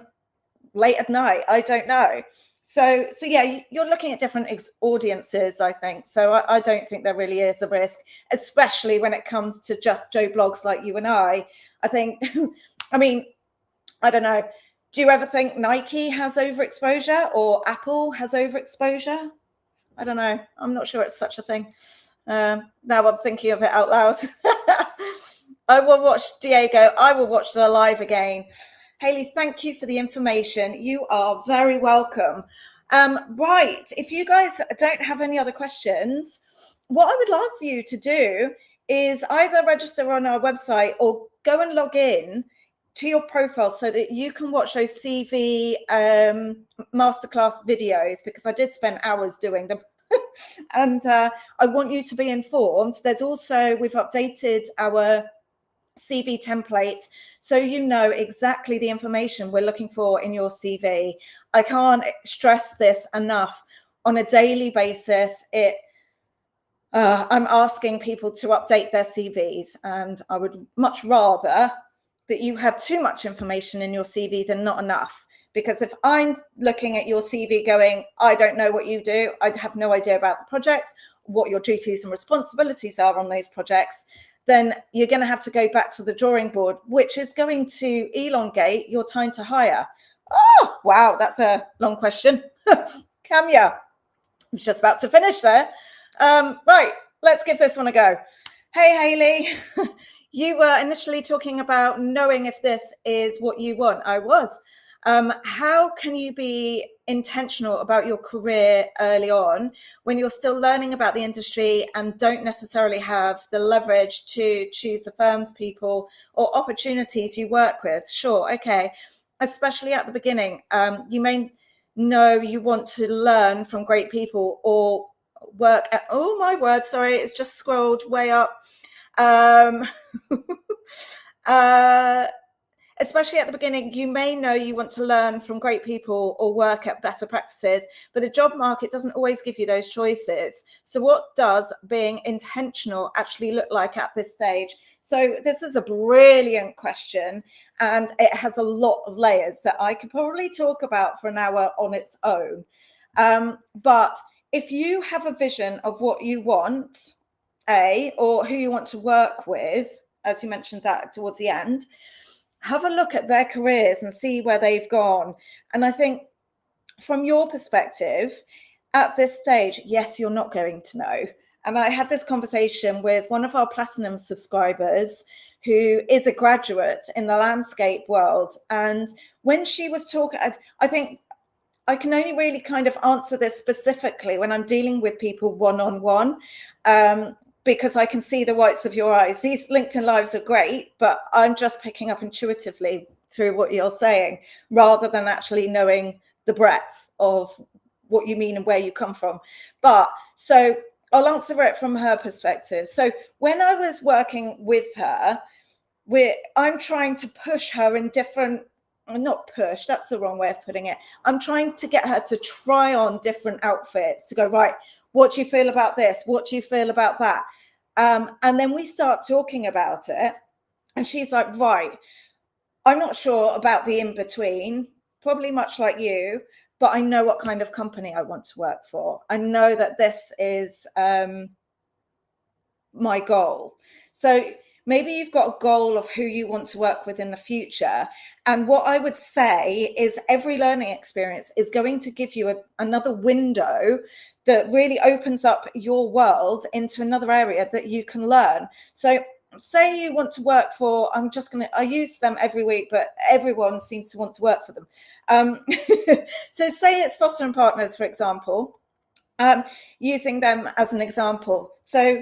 Speaker 1: late at night. I don't know. So yeah, you're looking at different audiences, I think. So I don't think there really is a risk, especially when it comes to just Joe Blogs like you and I think, I mean, I don't know. Do you ever think Nike has overexposure or Apple has overexposure? I don't know. I'm not sure it's such a thing. Now I'm thinking of it out loud. I will watch Diego. I will watch the live again. Hayley, thank you for the information. You are very welcome. Right, if you guys don't have any other questions, what I would love for you to do is either register on our website or go and log in to your profile so that you can watch those CV masterclass videos, because I did spend hours doing them. And I want you to be informed. There's also, we've updated our CV templates so you know exactly the information we're looking for in your CV. I can't stress this enough. On a daily basis, I'm asking people to update their CVs, and I would much rather that you have too much information in your CV than not enough. Because if I'm looking at your CV going, I don't know what you do, I have no idea about the projects, what your duties and responsibilities are on those projects, then you're going to have to go back to the drawing board, which is going to elongate your time to hire. Oh, wow, that's a long question. Camia, I was just about to finish there. Right, let's give this one a go. Hey, Hayley, you were initially talking about knowing if this is what you want. I was. How can you be intentional about your career early on when you're still learning about the industry and don't necessarily have the leverage to choose the firms, people, or opportunities you work with? Sure, okay. Especially at the beginning, you may know you want to learn from great people or work at, oh my word, sorry, it's just scrolled way up. Especially at the beginning, you may know you want to learn from great people or work at better practices, but the job market doesn't always give you those choices. So what does being intentional actually look like at this stage? So this is a brilliant question, and it has a lot of layers that I could probably talk about for an hour on its own. But if you have a vision of what you want, or who you want to work with, as you mentioned that towards the end, have a look at their careers and see where they've gone. And I think from your perspective, at this stage, yes, you're not going to know. And I had this conversation with one of our platinum subscribers who is a graduate in the landscape world. And when she was talking, I think I can only really kind of answer this specifically when I'm dealing with people one-on-one. Because I can see the whites of your eyes. These LinkedIn Lives are great, but I'm just picking up intuitively through what you're saying, rather than actually knowing the breadth of what you mean and where you come from. But so I'll answer it from her perspective. So when I was working with her, I'm trying to push her in different, not push, that's the wrong way of putting it. I'm trying to get her to try on different outfits, to go, right, what do you feel about this? What do you feel about that? And then we start talking about it. And she's like, right, I'm not sure about the in-between, probably much like you, but I know what kind of company I want to work for. I know that this is my goal. So maybe you've got a goal of who you want to work with in the future. And what I would say is every learning experience is going to give you another window that really opens up your world into another area that you can learn. So say you want to work for, I use them every week, but everyone seems to want to work for them. So say it's Foster and Partners, for example, using them as an example. So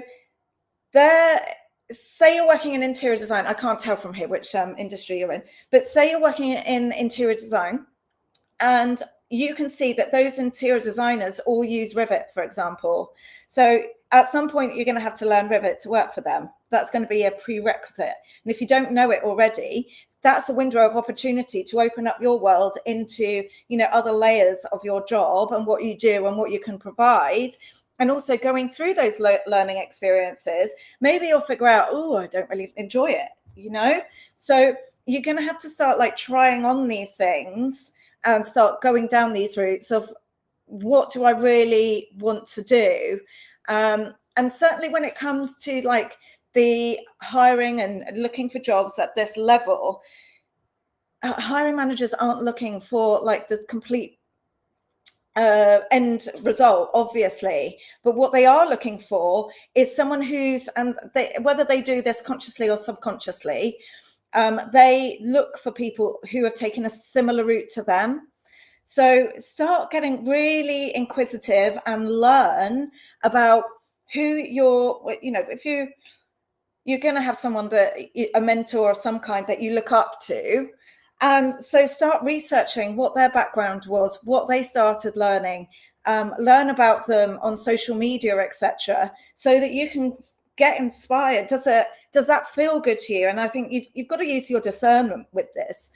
Speaker 1: say you're working in interior design. I can't tell from here which industry you're in, but say you're working in interior design, and you can see that those interior designers all use Rivet, for example. So at some point, you're going to have to learn Rivet to work for them. That's going to be a prerequisite. And if you don't know it already, that's a window of opportunity to open up your world into, other layers of your job and what you do and what you can provide. And also going through those learning experiences, maybe you'll figure out, oh, I don't really enjoy it, So you're going to have to start trying on these things and start going down these routes of what do I really want to do. And certainly when it comes to the hiring and looking for jobs at this level, hiring managers aren't looking for the complete end result, obviously, but what they are looking for is someone whether they do this consciously or subconsciously, they look for people who have taken a similar route to them. So start getting really inquisitive and learn about who if you're going to have someone a mentor of some kind that you look up to. And so start researching what their background was, what they started learning, learn about them on social media, etc., so that you can get inspired. Does that feel good to you? And I think you've got to use your discernment with this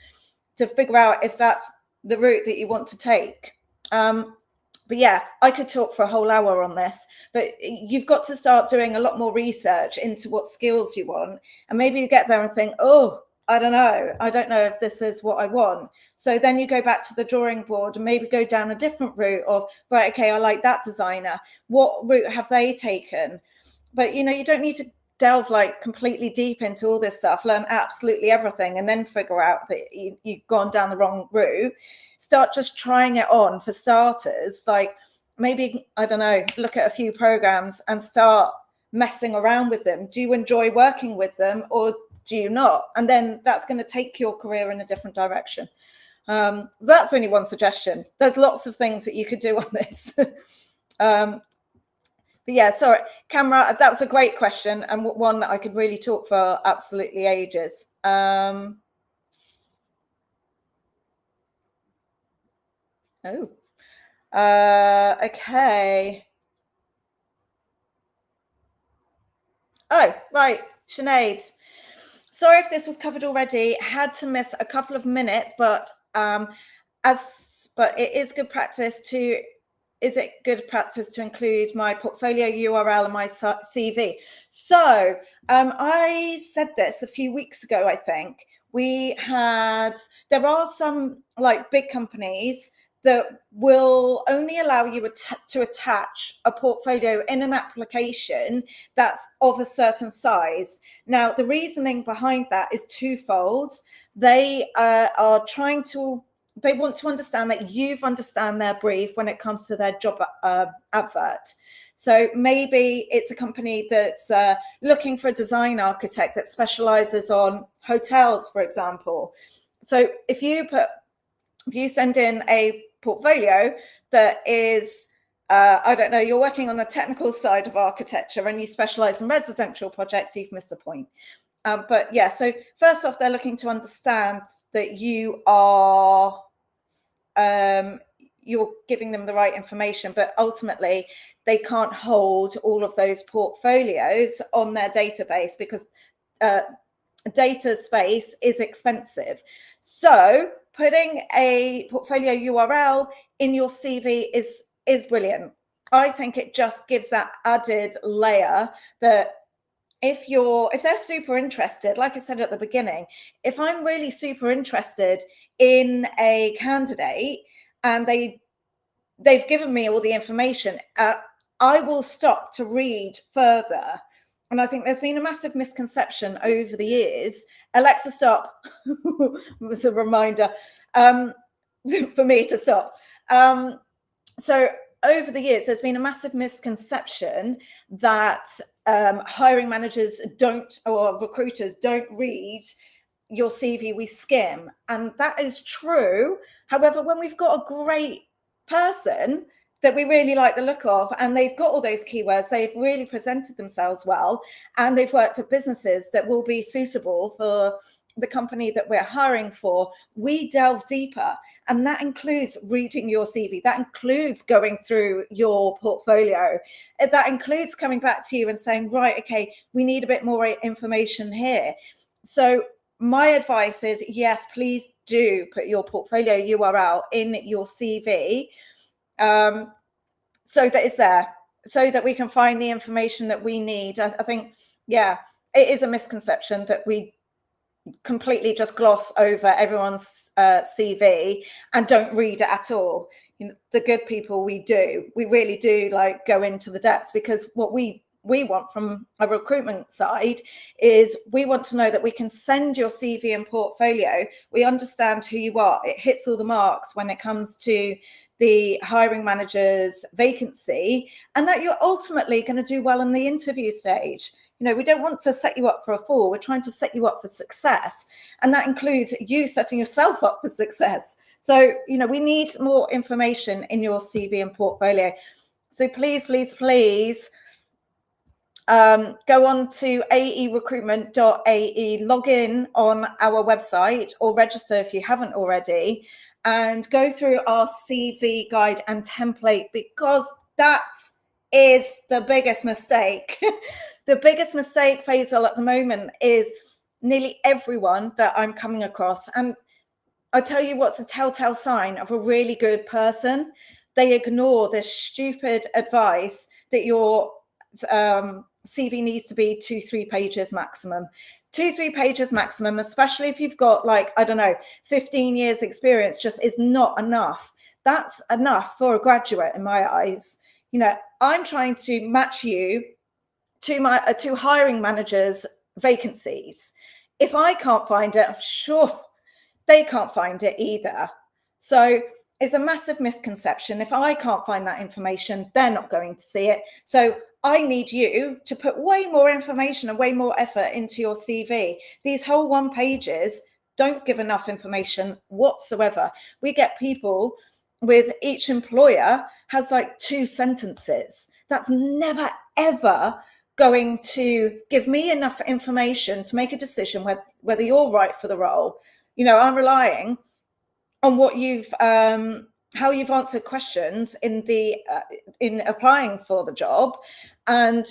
Speaker 1: to figure out if that's the route that you want to take. But yeah, I could talk for a whole hour on this, but you've got to start doing a lot more research into what skills you want. And maybe you get there and think, oh, I don't know if this is what I want. So then you go back to the drawing board and maybe go down a different route of, right, okay, I like that designer. What route have they taken? But, you don't need to delve completely deep into all this stuff, learn absolutely everything, and then figure out that you've gone down the wrong route. Start just trying it on for starters. Maybe, I don't know, look at a few programs and start messing around with them. Do you enjoy working with them or do you not? And then that's going to take your career in a different direction. That's only one suggestion. There's lots of things that you could do on this. But yeah, sorry, Camera, that was a great question and one that I could really talk for absolutely ages. Okay. Oh, right, Sinead. Sorry if this was covered already. Had to miss a couple of minutes, but it is good practice to. Is it good practice to include my portfolio URL and my CV? So I said this a few weeks ago, I think. There are some big companies that will only allow you to attach a portfolio in an application that's of a certain size. Now, the reasoning behind that is twofold. They want to understand that you've understand their brief when it comes to their job advert. So maybe it's a company that's looking for a design architect that specializes on hotels, for example. So if you send in a portfolio that is, I don't know, you're working on the technical side of architecture and you specialize in residential projects, you've missed the point. But yeah, so first off, they're looking to understand that you're giving them the right information, but ultimately they can't hold all of those portfolios on their database because data space is expensive. So putting a portfolio URL in your CV is brilliant. I think it just gives that added layer that if they're super interested, like I said at the beginning, if I'm really super interested in a candidate and they've given me all the information, I will stop to read further. and I think there's been a massive misconception over the years. Alexa, stop. It's a reminder for me to stop. So over the years, there's been a massive misconception that hiring managers don't, or recruiters don't read your CV, we skim. And that is true. However, when we've got a great person that we really like the look of, and they've got all those keywords, they've really presented themselves well, and they've worked at businesses that will be suitable for the company that we're hiring for, we delve deeper. And that includes reading your CV. That includes going through your portfolio. That includes coming back to you and saying, right, okay, we need a bit more information here. So my advice is, yes, please do put your portfolio URL in your CV, so that it's there, so that we can find the information that we need. I think, yeah, it is a misconception that we completely just gloss over everyone's CV and don't read it at all. You know, the good people, we really do like go into the depths, because what we want from a recruitment side is we want to know that we can send your CV and portfolio. We understand who you are. It hits all the marks when it comes to the hiring manager's vacancy, and that you're ultimately going to do well in the interview stage. You know, we don't want to set you up for a fall. We're trying to set you up for success. And that includes you setting yourself up for success. So, you know, we need more information in your CV and portfolio. So please, please, please go on to aerecruitment.ae, log in on our website, or register if you haven't already, and go through our CV guide and template, because that is the biggest mistake. The biggest mistake, Faisal, at the moment is nearly everyone that I'm coming across. And I tell you what's a telltale sign of a really good person. They ignore this stupid advice that your CV needs to be 2-3 pages maximum. 2-3 pages maximum, especially if you've got, like, I don't know, 15 years experience, just is not enough. That's enough for a graduate in my eyes. You know, I'm trying to match you to my to hiring managers' vacancies. If I can't find it, I'm sure they can't find it either. So it's a massive misconception. If I can't find that information, they're not going to see it. So I need you to put way more information and way more effort into your CV. These whole 1 pages don't give enough information whatsoever. We get people with each employer has like 2 sentences. That's never, ever going to give me enough information to make a decision whether you're right for the role. You know, I'm relying on what you've, how you've answered questions in the in applying for the job. And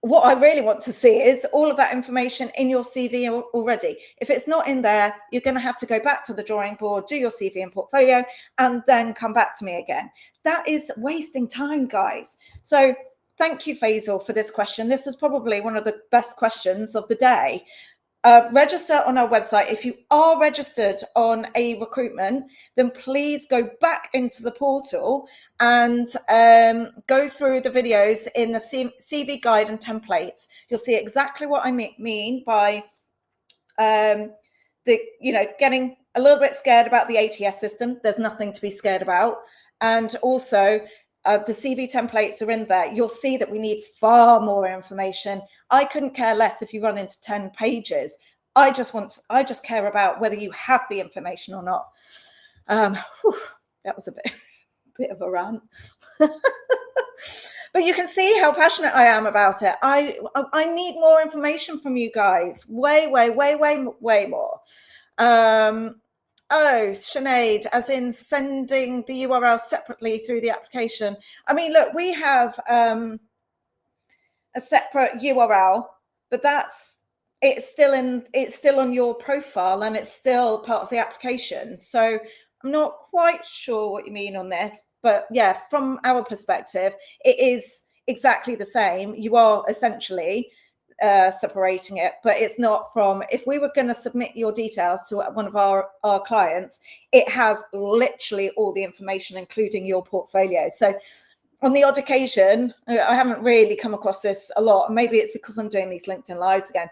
Speaker 1: what I really want to see is all of that information in your CV already. If it's not in there, you're going to have to go back to the drawing board, do your CV and portfolio, and then come back to me again. That is wasting time, guys. So thank you, Faisal, for this question. This is probably one of the best questions of the day. Register on our website. If you are registered on a recruitment, then please go back into the portal and go through the videos in the CV guide and templates. You'll see exactly what I mean by getting a little bit scared about the ATS system. There's nothing to be scared about. And also the CV templates are in there. You'll see that we need far more information. I couldn't care less if you run into 10 pages. I just care about whether you have the information or not. That was a bit of a rant. But you can see how passionate I am about it. I need more information from you guys. Way more. Oh, Sinead, as in sending the URL separately through the application. I mean, look, we have a separate URL, but it's still on your profile and it's still part of the application. So I'm not quite sure what you mean on this, but yeah, from our perspective, it is exactly the same. You are essentially separating it, but it's not from, if we were going to submit your details to one of our clients, it has literally all the information, including your portfolio. So on the odd occasion, I haven't really come across this a lot. Maybe it's because I'm doing these LinkedIn Lives again.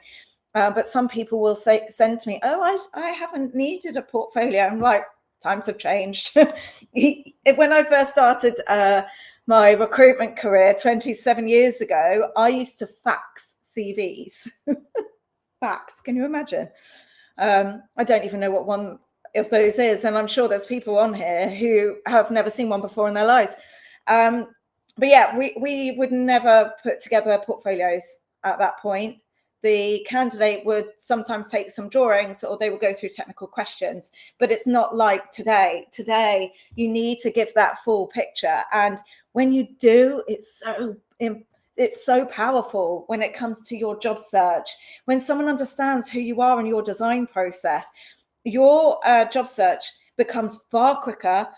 Speaker 1: But some people will send to me, oh, I haven't needed a portfolio. I'm like, times have changed. When I first started my recruitment career 27 years ago, I used to fax CVs. Fax, can you imagine? I don't even know what one of those is. And I'm sure there's people on here who have never seen one before in their lives. But yeah, we would never put together portfolios at that point. The candidate would sometimes take some drawings or they would go through technical questions, but it's not like today. Today, you need to give that full picture. And when you do, it's so powerful when it comes to your job search. When someone understands who you are in your design process, your job search becomes far quicker,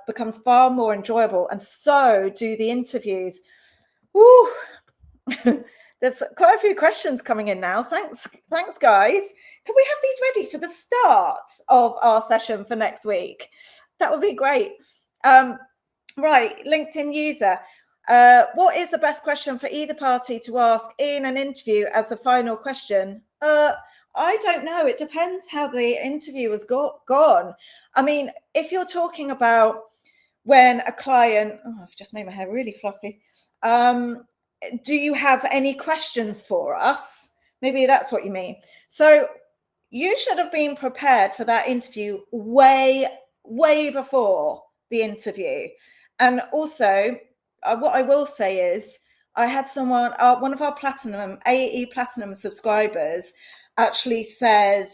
Speaker 1: becomes far more enjoyable, and so do the interviews. Woo! There's quite a few questions coming in now. Thanks, guys. Can we have these ready for the start of our session for next week? That would be great. Right, LinkedIn user. What is the best question for either party to ask in an interview as a final question? I don't know. It depends how the interview has gone. I mean, if you're talking about when a client, I've just made my hair really fluffy. Do you have any questions for us? Maybe that's what you mean. So you should have been prepared for that interview way before the interview. And also, what I will say is, I had someone, one of our AE Platinum subscribers actually said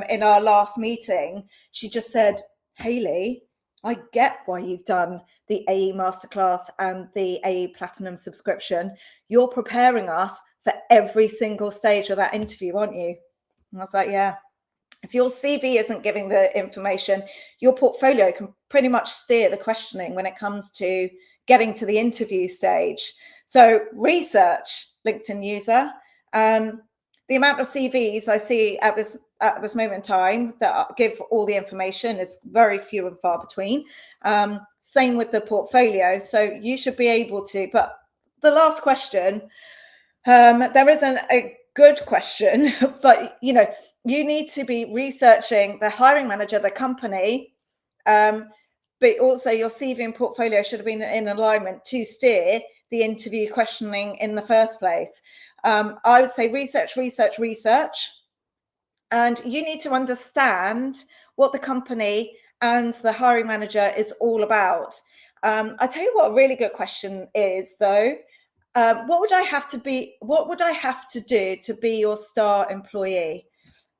Speaker 1: in our last meeting, she just said, Hayley, I get why you've done the AE Masterclass and the AE Platinum subscription. You're preparing us for every single stage of that interview, aren't you? And I was like, yeah. If your CV isn't giving the information, your portfolio can pretty much steer the questioning when it comes to getting to the interview stage. So research, LinkedIn user. The amount of CVs I see at this moment in time that give all the information is very few and far between. Same with the portfolio. So you should be able to, but the last question, there isn't a good question, but you need to be researching the hiring manager, the company, but also your CV and portfolio should have been in alignment to steer the interview questioning in the first place. I would say research. And you need to understand what the company and the hiring manager is all about. I tell you what a really good question is, though. What would I have to do to be your star employee?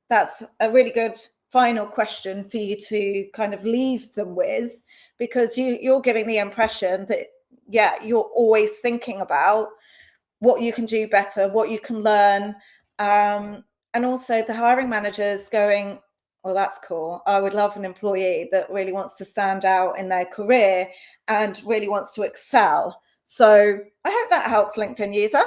Speaker 1: That's a really good final question for you to kind of leave them with, because you're giving the impression that, yeah, you're always thinking about what you can do better, what you can learn. And also the hiring managers going, well, that's cool. I would love an employee that really wants to stand out in their career and really wants to excel. So I hope that helps, LinkedIn user.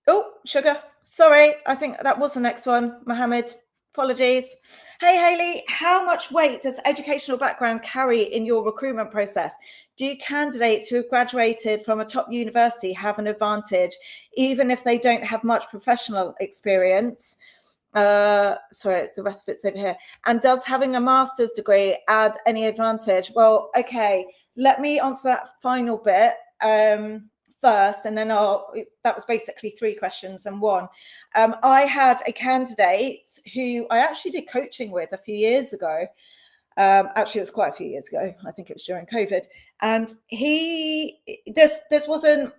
Speaker 1: Oh, sugar. Sorry, I think that was the next one, Mohammed. Apologies. Hey, Hayley, how much weight does educational background carry in your recruitment process? Do candidates who have graduated from a top university have an advantage, even if they don't have much professional experience? Sorry, the rest of it's over here. And does having a master's degree add any advantage? Well, okay, let me answer that final bit first, and then that was basically 3 questions and 1. I had a candidate who I actually did coaching with a few years ago. Actually, it was quite a few years ago. I think it was during COVID. And this wasn't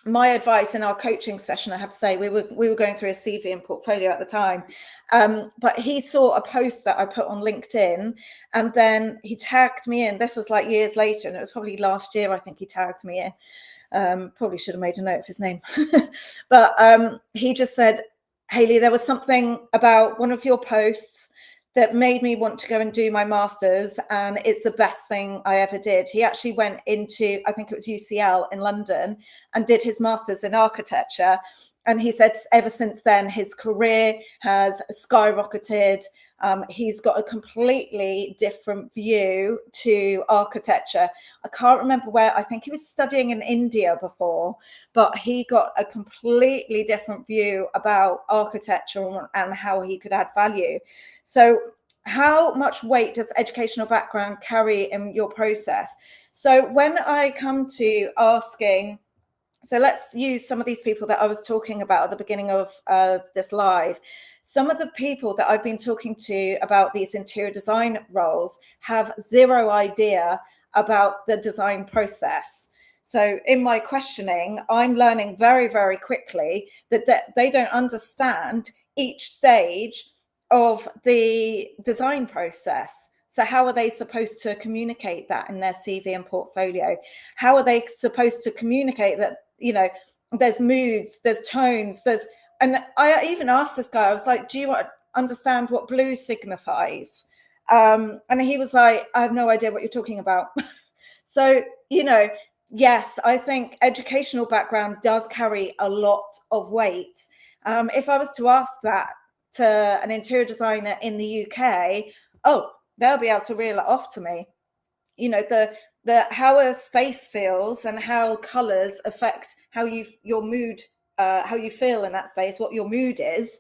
Speaker 1: my advice in our coaching session, I have to say. We were going through a CV and portfolio at the time, but he saw a post that I put on LinkedIn, and then he tagged me in. This was like years later, and it was probably last year, I think he tagged me in. Probably should have made a note of his name. But he just said, Hayley, there was something about one of your posts that made me want to go and do my master's, and it's the best thing I ever did. He actually went into, I think it was UCL in London, and did his master's in architecture. And he said ever since then, his career has skyrocketed. He's got a completely different view to architecture. I can't remember where, I think he was studying in India before, but he got a completely different view about architecture and how he could add value. So how much weight does educational background carry in your process? So when I come to asking, so let's use some of these people that I was talking about at the beginning of this live. Some of the people that I've been talking to about these interior design roles have zero idea about the design process. So in my questioning, I'm learning very, very quickly that they don't understand each stage of the design process. So how are they supposed to communicate that in their CV and portfolio? How are they supposed to communicate that, you know, there's moods, there's tones, and I even asked this guy, I was like, do you understand what blue signifies? And he was like, I have no idea what you're talking about. So, you know, yes, I think educational background does carry a lot of weight. If I was to ask that to an interior designer in the UK, oh, they'll be able to reel it off to me. You know, the how a space feels and how colors affect how your mood, how you feel in that space, what your mood is.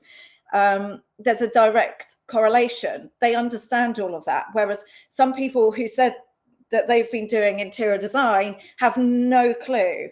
Speaker 1: There's a direct correlation. They understand all of that. Whereas some people who said that they've been doing interior design have no clue.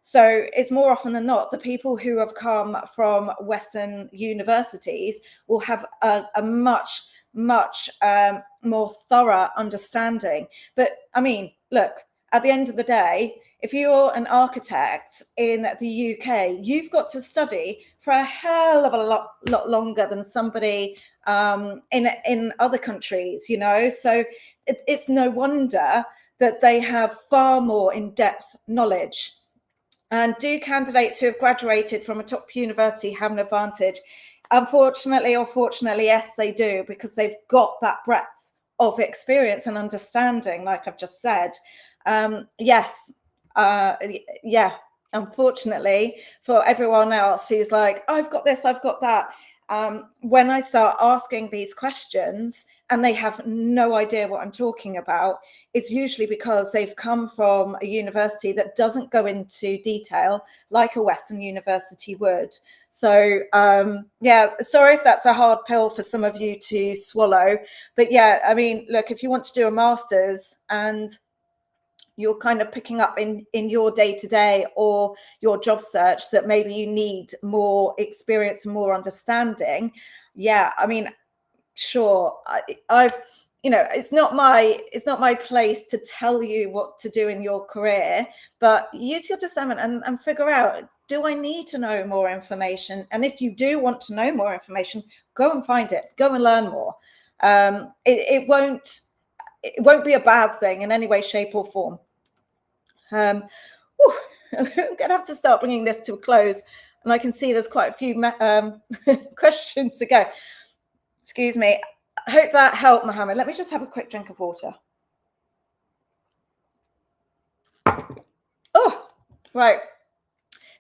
Speaker 1: So it's more often than not, the people who have come from Western universities will have a much more thorough understanding. But I mean, look, at the end of the day, if you're an architect in the UK, you've got to study for a hell of a lot longer than somebody in other countries, you know. So it's no wonder that they have far more in-depth knowledge. And do candidates who have graduated from a top university have an advantage? Unfortunately or fortunately, yes, they do, because they've got that breadth of experience and understanding, like I've just said. Yes, yeah, unfortunately for everyone else who's like, I've got this, I've got that. When I start asking these questions and they have no idea what I'm talking about, it's usually because they've come from a university that doesn't go into detail like a Western university would. So yeah, sorry if that's a hard pill for some of you to swallow. But yeah, I mean, look, if you want to do a master's and you're kind of picking up in your day-to-day or your job search that maybe you need more experience and more understanding, yeah, I mean, sure, I've, you know, it's not my place to tell you what to do in your career, but use your discernment and figure out, do I need to know more information? And if you do want to know more information, go and find it, go and learn more. It won't be a bad thing in any way, shape or form. I'm gonna have to start bringing this to a close, and I can see there's quite a few questions to go. Excuse me. I hope that helped, Mohammed. Let me just have a quick drink of water. Oh, right.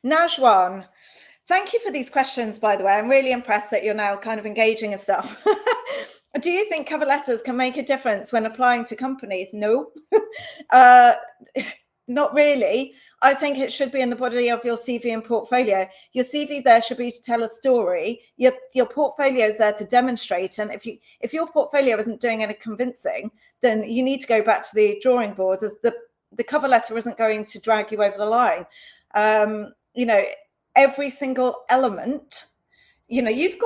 Speaker 1: Najwan, thank you for these questions, by the way. I'm really impressed that you're now kind of engaging and stuff. Do you think cover letters can make a difference when applying to companies? No, not really. I think it should be in the body of your CV and portfolio. Your CV there should be to tell a story. Your portfolio is there to demonstrate. And if your portfolio isn't doing any convincing, then you need to go back to the drawing board. As the cover letter isn't going to drag you over the line. You know, every single element, you know, you've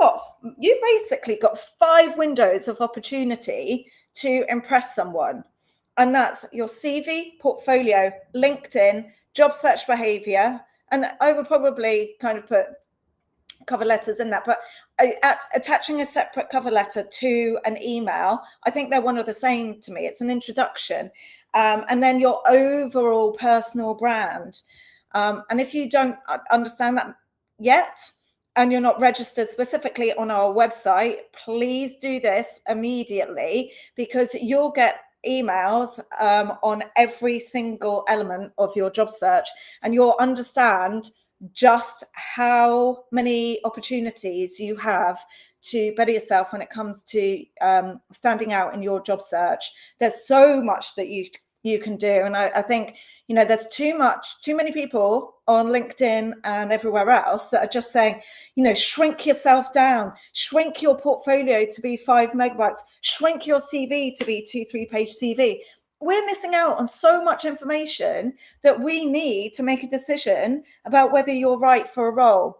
Speaker 1: basically got 5 windows of opportunity to impress someone. And that's your CV, portfolio, LinkedIn, job search behavior. And I would probably kind of put cover letters in that, but attaching a separate cover letter to an email, I think they're one of the same to me. It's an introduction. And then your overall personal brand. And if you don't understand that yet, and you're not registered specifically on our website, please do this immediately, because you'll get emails on every single element of your job search, and you'll understand just how many opportunities you have to better yourself when it comes to standing out in your job search. There's so much that you can do. And I think, there's too many people on LinkedIn and everywhere else that are just saying, shrink yourself down, shrink your portfolio to be 5 megabytes, shrink your CV to be 2-3 page CV. We're missing out on so much information that we need to make a decision about whether you're right for a role.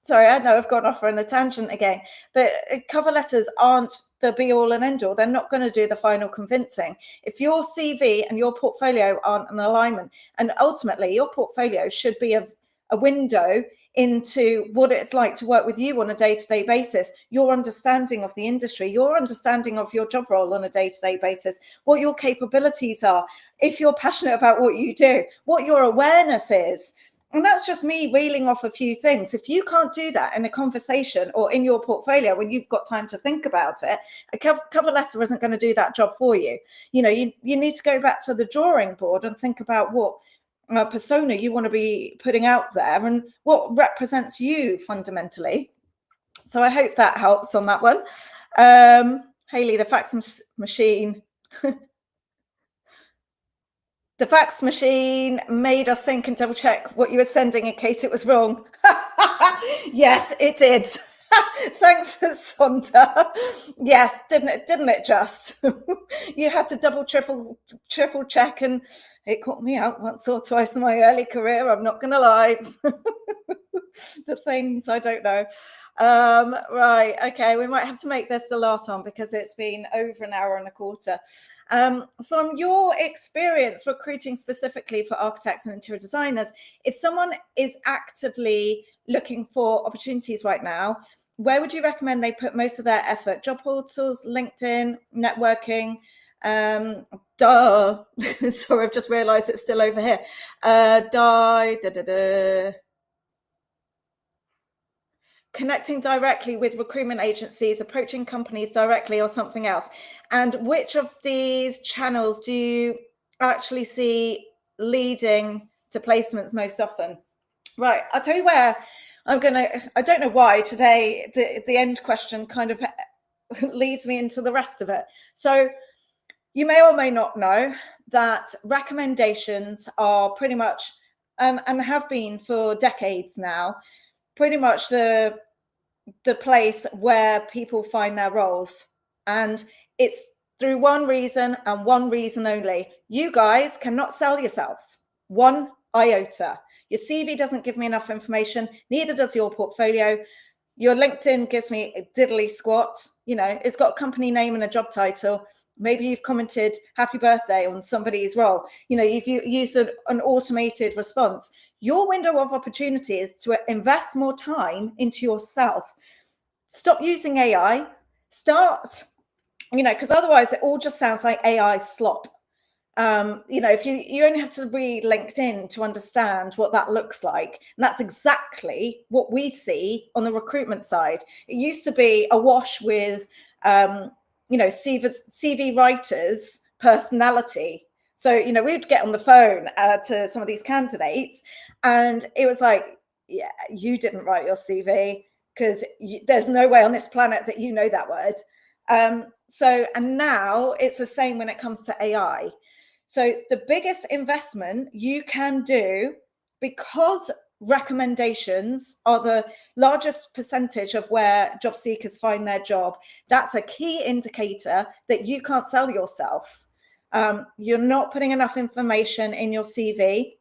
Speaker 1: Sorry, I know I've gone off on a tangent again, but cover letters aren't the be all and end all. They're not going to do the final convincing. If your CV and your portfolio aren't in alignment, and ultimately your portfolio should be a window into what it's like to work with you on a day-to-day basis, your understanding of the industry, your understanding of your job role on a day-to-day basis, what your capabilities are, if you're passionate about what you do, what your awareness is. And that's just me reeling off a few things. If you can't do that in a conversation or in your portfolio when you've got time to think about it, a cover letter isn't going to do that job for you. You need to go back to the drawing board and think about what persona you want to be putting out there and what represents you fundamentally. So I hope that helps on that one. Hayley, the fax machine. The fax machine made us think and double check what you were sending in case it was wrong. Yes, it did. Thanks, Sonda. Yes, didn't it just? You had to double, triple check, and it caught me out once or twice in my early career. I'm not going to lie. The things I don't know. Right. Okay. We might have to make this the last one because it's been over an hour and a quarter. From your experience recruiting specifically for architects and interior designers, if someone is actively looking for opportunities right now, where would you recommend they put most of their effort? Job portals, LinkedIn, networking? Sorry, I've just realized it's still over here. Connecting directly with recruitment agencies, approaching companies directly, or something else? And which of these channels do you actually see leading to placements most often? Right, I'll tell you where I don't know why today the end question kind of leads me into the rest of it. So you may or may not know that recommendations are pretty much, and have been for decades now, pretty much the place where people find their roles. And it's through one reason and one reason only. You guys cannot sell yourselves one iota. Your CV doesn't give me enough information, neither does your portfolio. Your LinkedIn gives me a diddly squat. It's got a company name and a job title. Maybe you've commented happy birthday on somebody's role. You've used an automated response. Your window of opportunity is to invest more time into yourself. Stop using AI. Start, because otherwise it all just sounds like AI slop. If you only have to read LinkedIn to understand what that looks like. And that's exactly what we see on the recruitment side. It used to be awash with, CV writers' personality. So, we'd get on the phone to some of these candidates and it was like, yeah, you didn't write your CV because there's no way on this planet that you know that word. And now it's the same when it comes to AI. So the biggest investment you can do, because recommendations are the largest percentage of where job seekers find their job, that's a key indicator that you can't sell yourself. You're not putting enough information in your CV.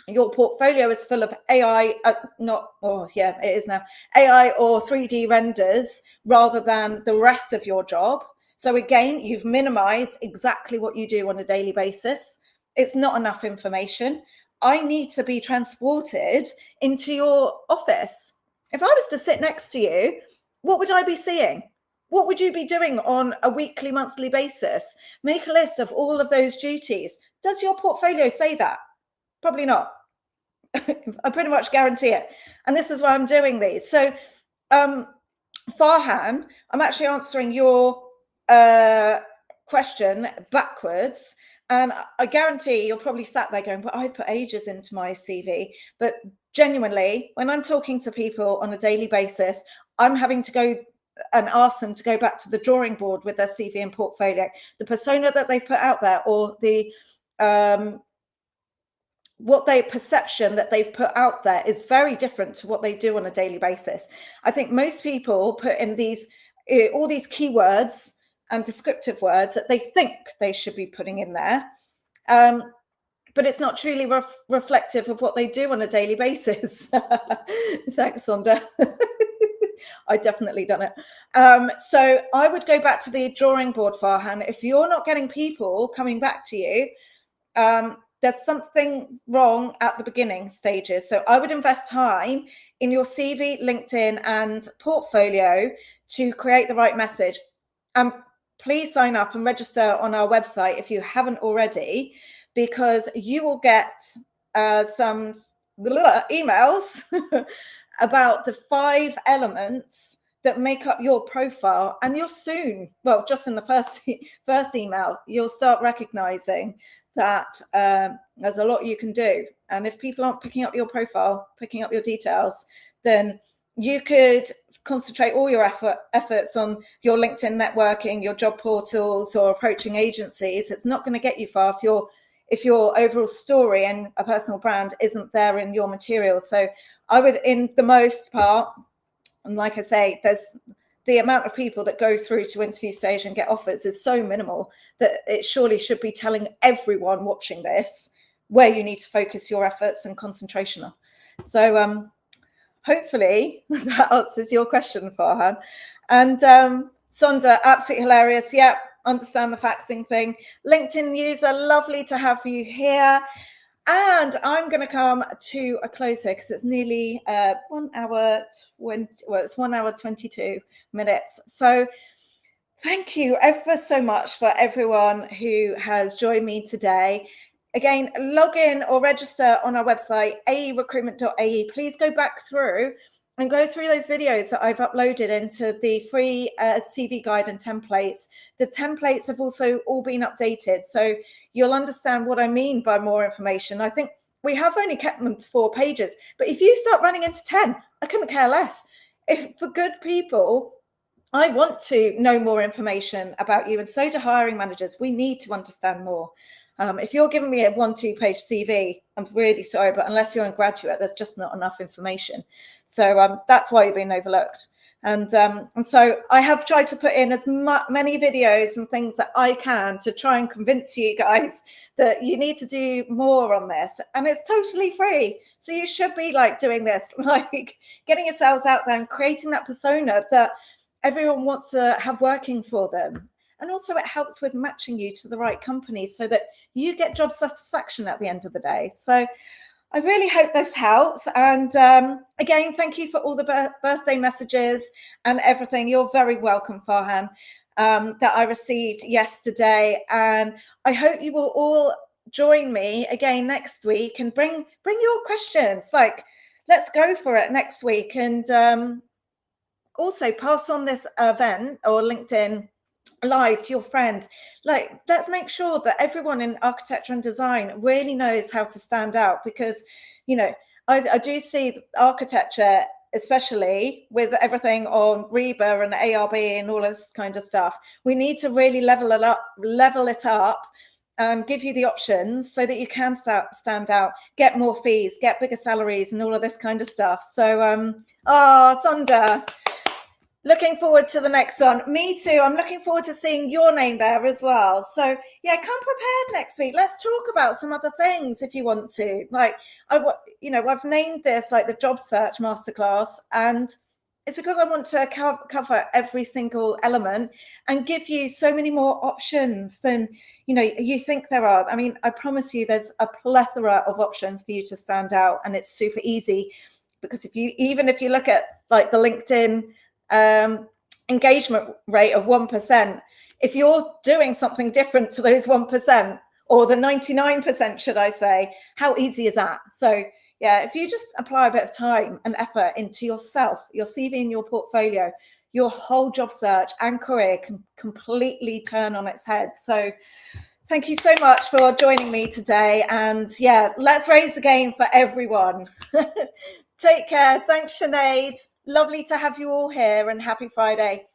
Speaker 1: Your portfolio is full of AI, it is now, AI or 3D renders rather than the rest of your job. So again, you've minimized exactly what you do on a daily basis. It's not enough information. I need to be transported into your office. If I was to sit next to you, what would I be seeing? What would you be doing on a weekly, monthly basis? Make a list of all of those duties. Does your portfolio say that? Probably not. I pretty much guarantee it. And this is why I'm doing these. So, Farhan, I'm actually answering your question backwards, and I guarantee you're probably sat there going, but I've put ages into my CV. But genuinely, when I'm talking to people on a daily basis, I'm having to go and ask them to go back to the drawing board with their CV and portfolio. The persona that they've put out there, or the perception that they've put out there, is very different to what they do on a daily basis. I think most people put in these all these keywords and descriptive words that they think they should be putting in there, but it's not truly reflective of what they do on a daily basis. Thanks, Sonda. I definitely done it. So I would go back to the drawing board, Farhan. If you're not getting people coming back to you, there's something wrong at the beginning stages. So I would invest time in your CV, LinkedIn, and portfolio to create the right message. Please sign up and register on our website if you haven't already, because you will get some emails about the 5 elements that make up your profile, and you'll soon, well, just in the first email, you'll start recognizing that there's a lot you can do. And if people aren't picking up your profile, picking up your details, then you could concentrate all your efforts on your LinkedIn networking, your job portals, or approaching agencies. It's not going to get you far if your overall story and a personal brand isn't there in your material. So I would, in the most part, and like I say, there's the amount of people that go through to interview stage and get offers is so minimal that it surely should be telling everyone watching this where you need to focus your efforts and concentration on. So hopefully that answers your question, Farhan. And Sonda, absolutely hilarious. Yeah, understand the faxing thing. LinkedIn user, lovely to have you here. And I'm going to come to a close here because it's nearly 1 hour 20. Well, it's 1 hour 22 minutes. So thank you ever so much for everyone who has joined me today. Again, log in or register on our website, aerecruitment.ae. Please go back through and go through those videos that I've uploaded into the free CV guide and templates. The templates have also all been updated, so you'll understand what I mean by more information. I think we have only kept them to 4 pages, but if you start running into 10, I couldn't care less. If for good people, I want to know more information about you, and so do hiring managers. We need to understand more. If you're giving me a 1-2 page CV, I'm really sorry, but unless you're a graduate, there's just not enough information. So that's why you're being overlooked. And so I have tried to put in as many videos and things that I can to try and convince you guys that you need to do more on this. And it's totally free. So you should be like doing this, like getting yourselves out there and creating that persona that everyone wants to have working for them. And also it helps with matching you to the right companies so that you get job satisfaction at the end of the day. So I really hope this helps. And again, thank you for all the birthday messages and everything. You're very welcome, Farhan, that I received yesterday. And I hope you will all join me again next week and bring your questions. Like, let's go for it next week. And also pass on this event or LinkedIn Live to your friends. Like, let's make sure that everyone in architecture and design really knows how to stand out, because, you know, I do see architecture, especially with everything on REBA and ARB and all this kind of stuff. We need to really level it up, give you the options so that you can stand out, get more fees, get bigger salaries, and all of this kind of stuff. So, Sonda, looking forward to the next one. Me too. I'm looking forward to seeing your name there as well. So yeah, come prepared next week. Let's talk about some other things if you want to. Like, I've named this like the job search masterclass, and it's because I want to cover every single element and give you so many more options than you think there are. I mean, I promise you, there's a plethora of options for you to stand out, and it's super easy because if you look at like the LinkedIn engagement rate of 1%, if you're doing something different to those 1%, or the 99%, should I say, how easy is that? So yeah, if you just apply a bit of time and effort into yourself, your CV and your portfolio, your whole job search and career can completely turn on its head. So Thank you so much for joining me today. And yeah, let's raise the game for everyone. Take care. Thanks, Sinead. Lovely to have you all here, and happy Friday.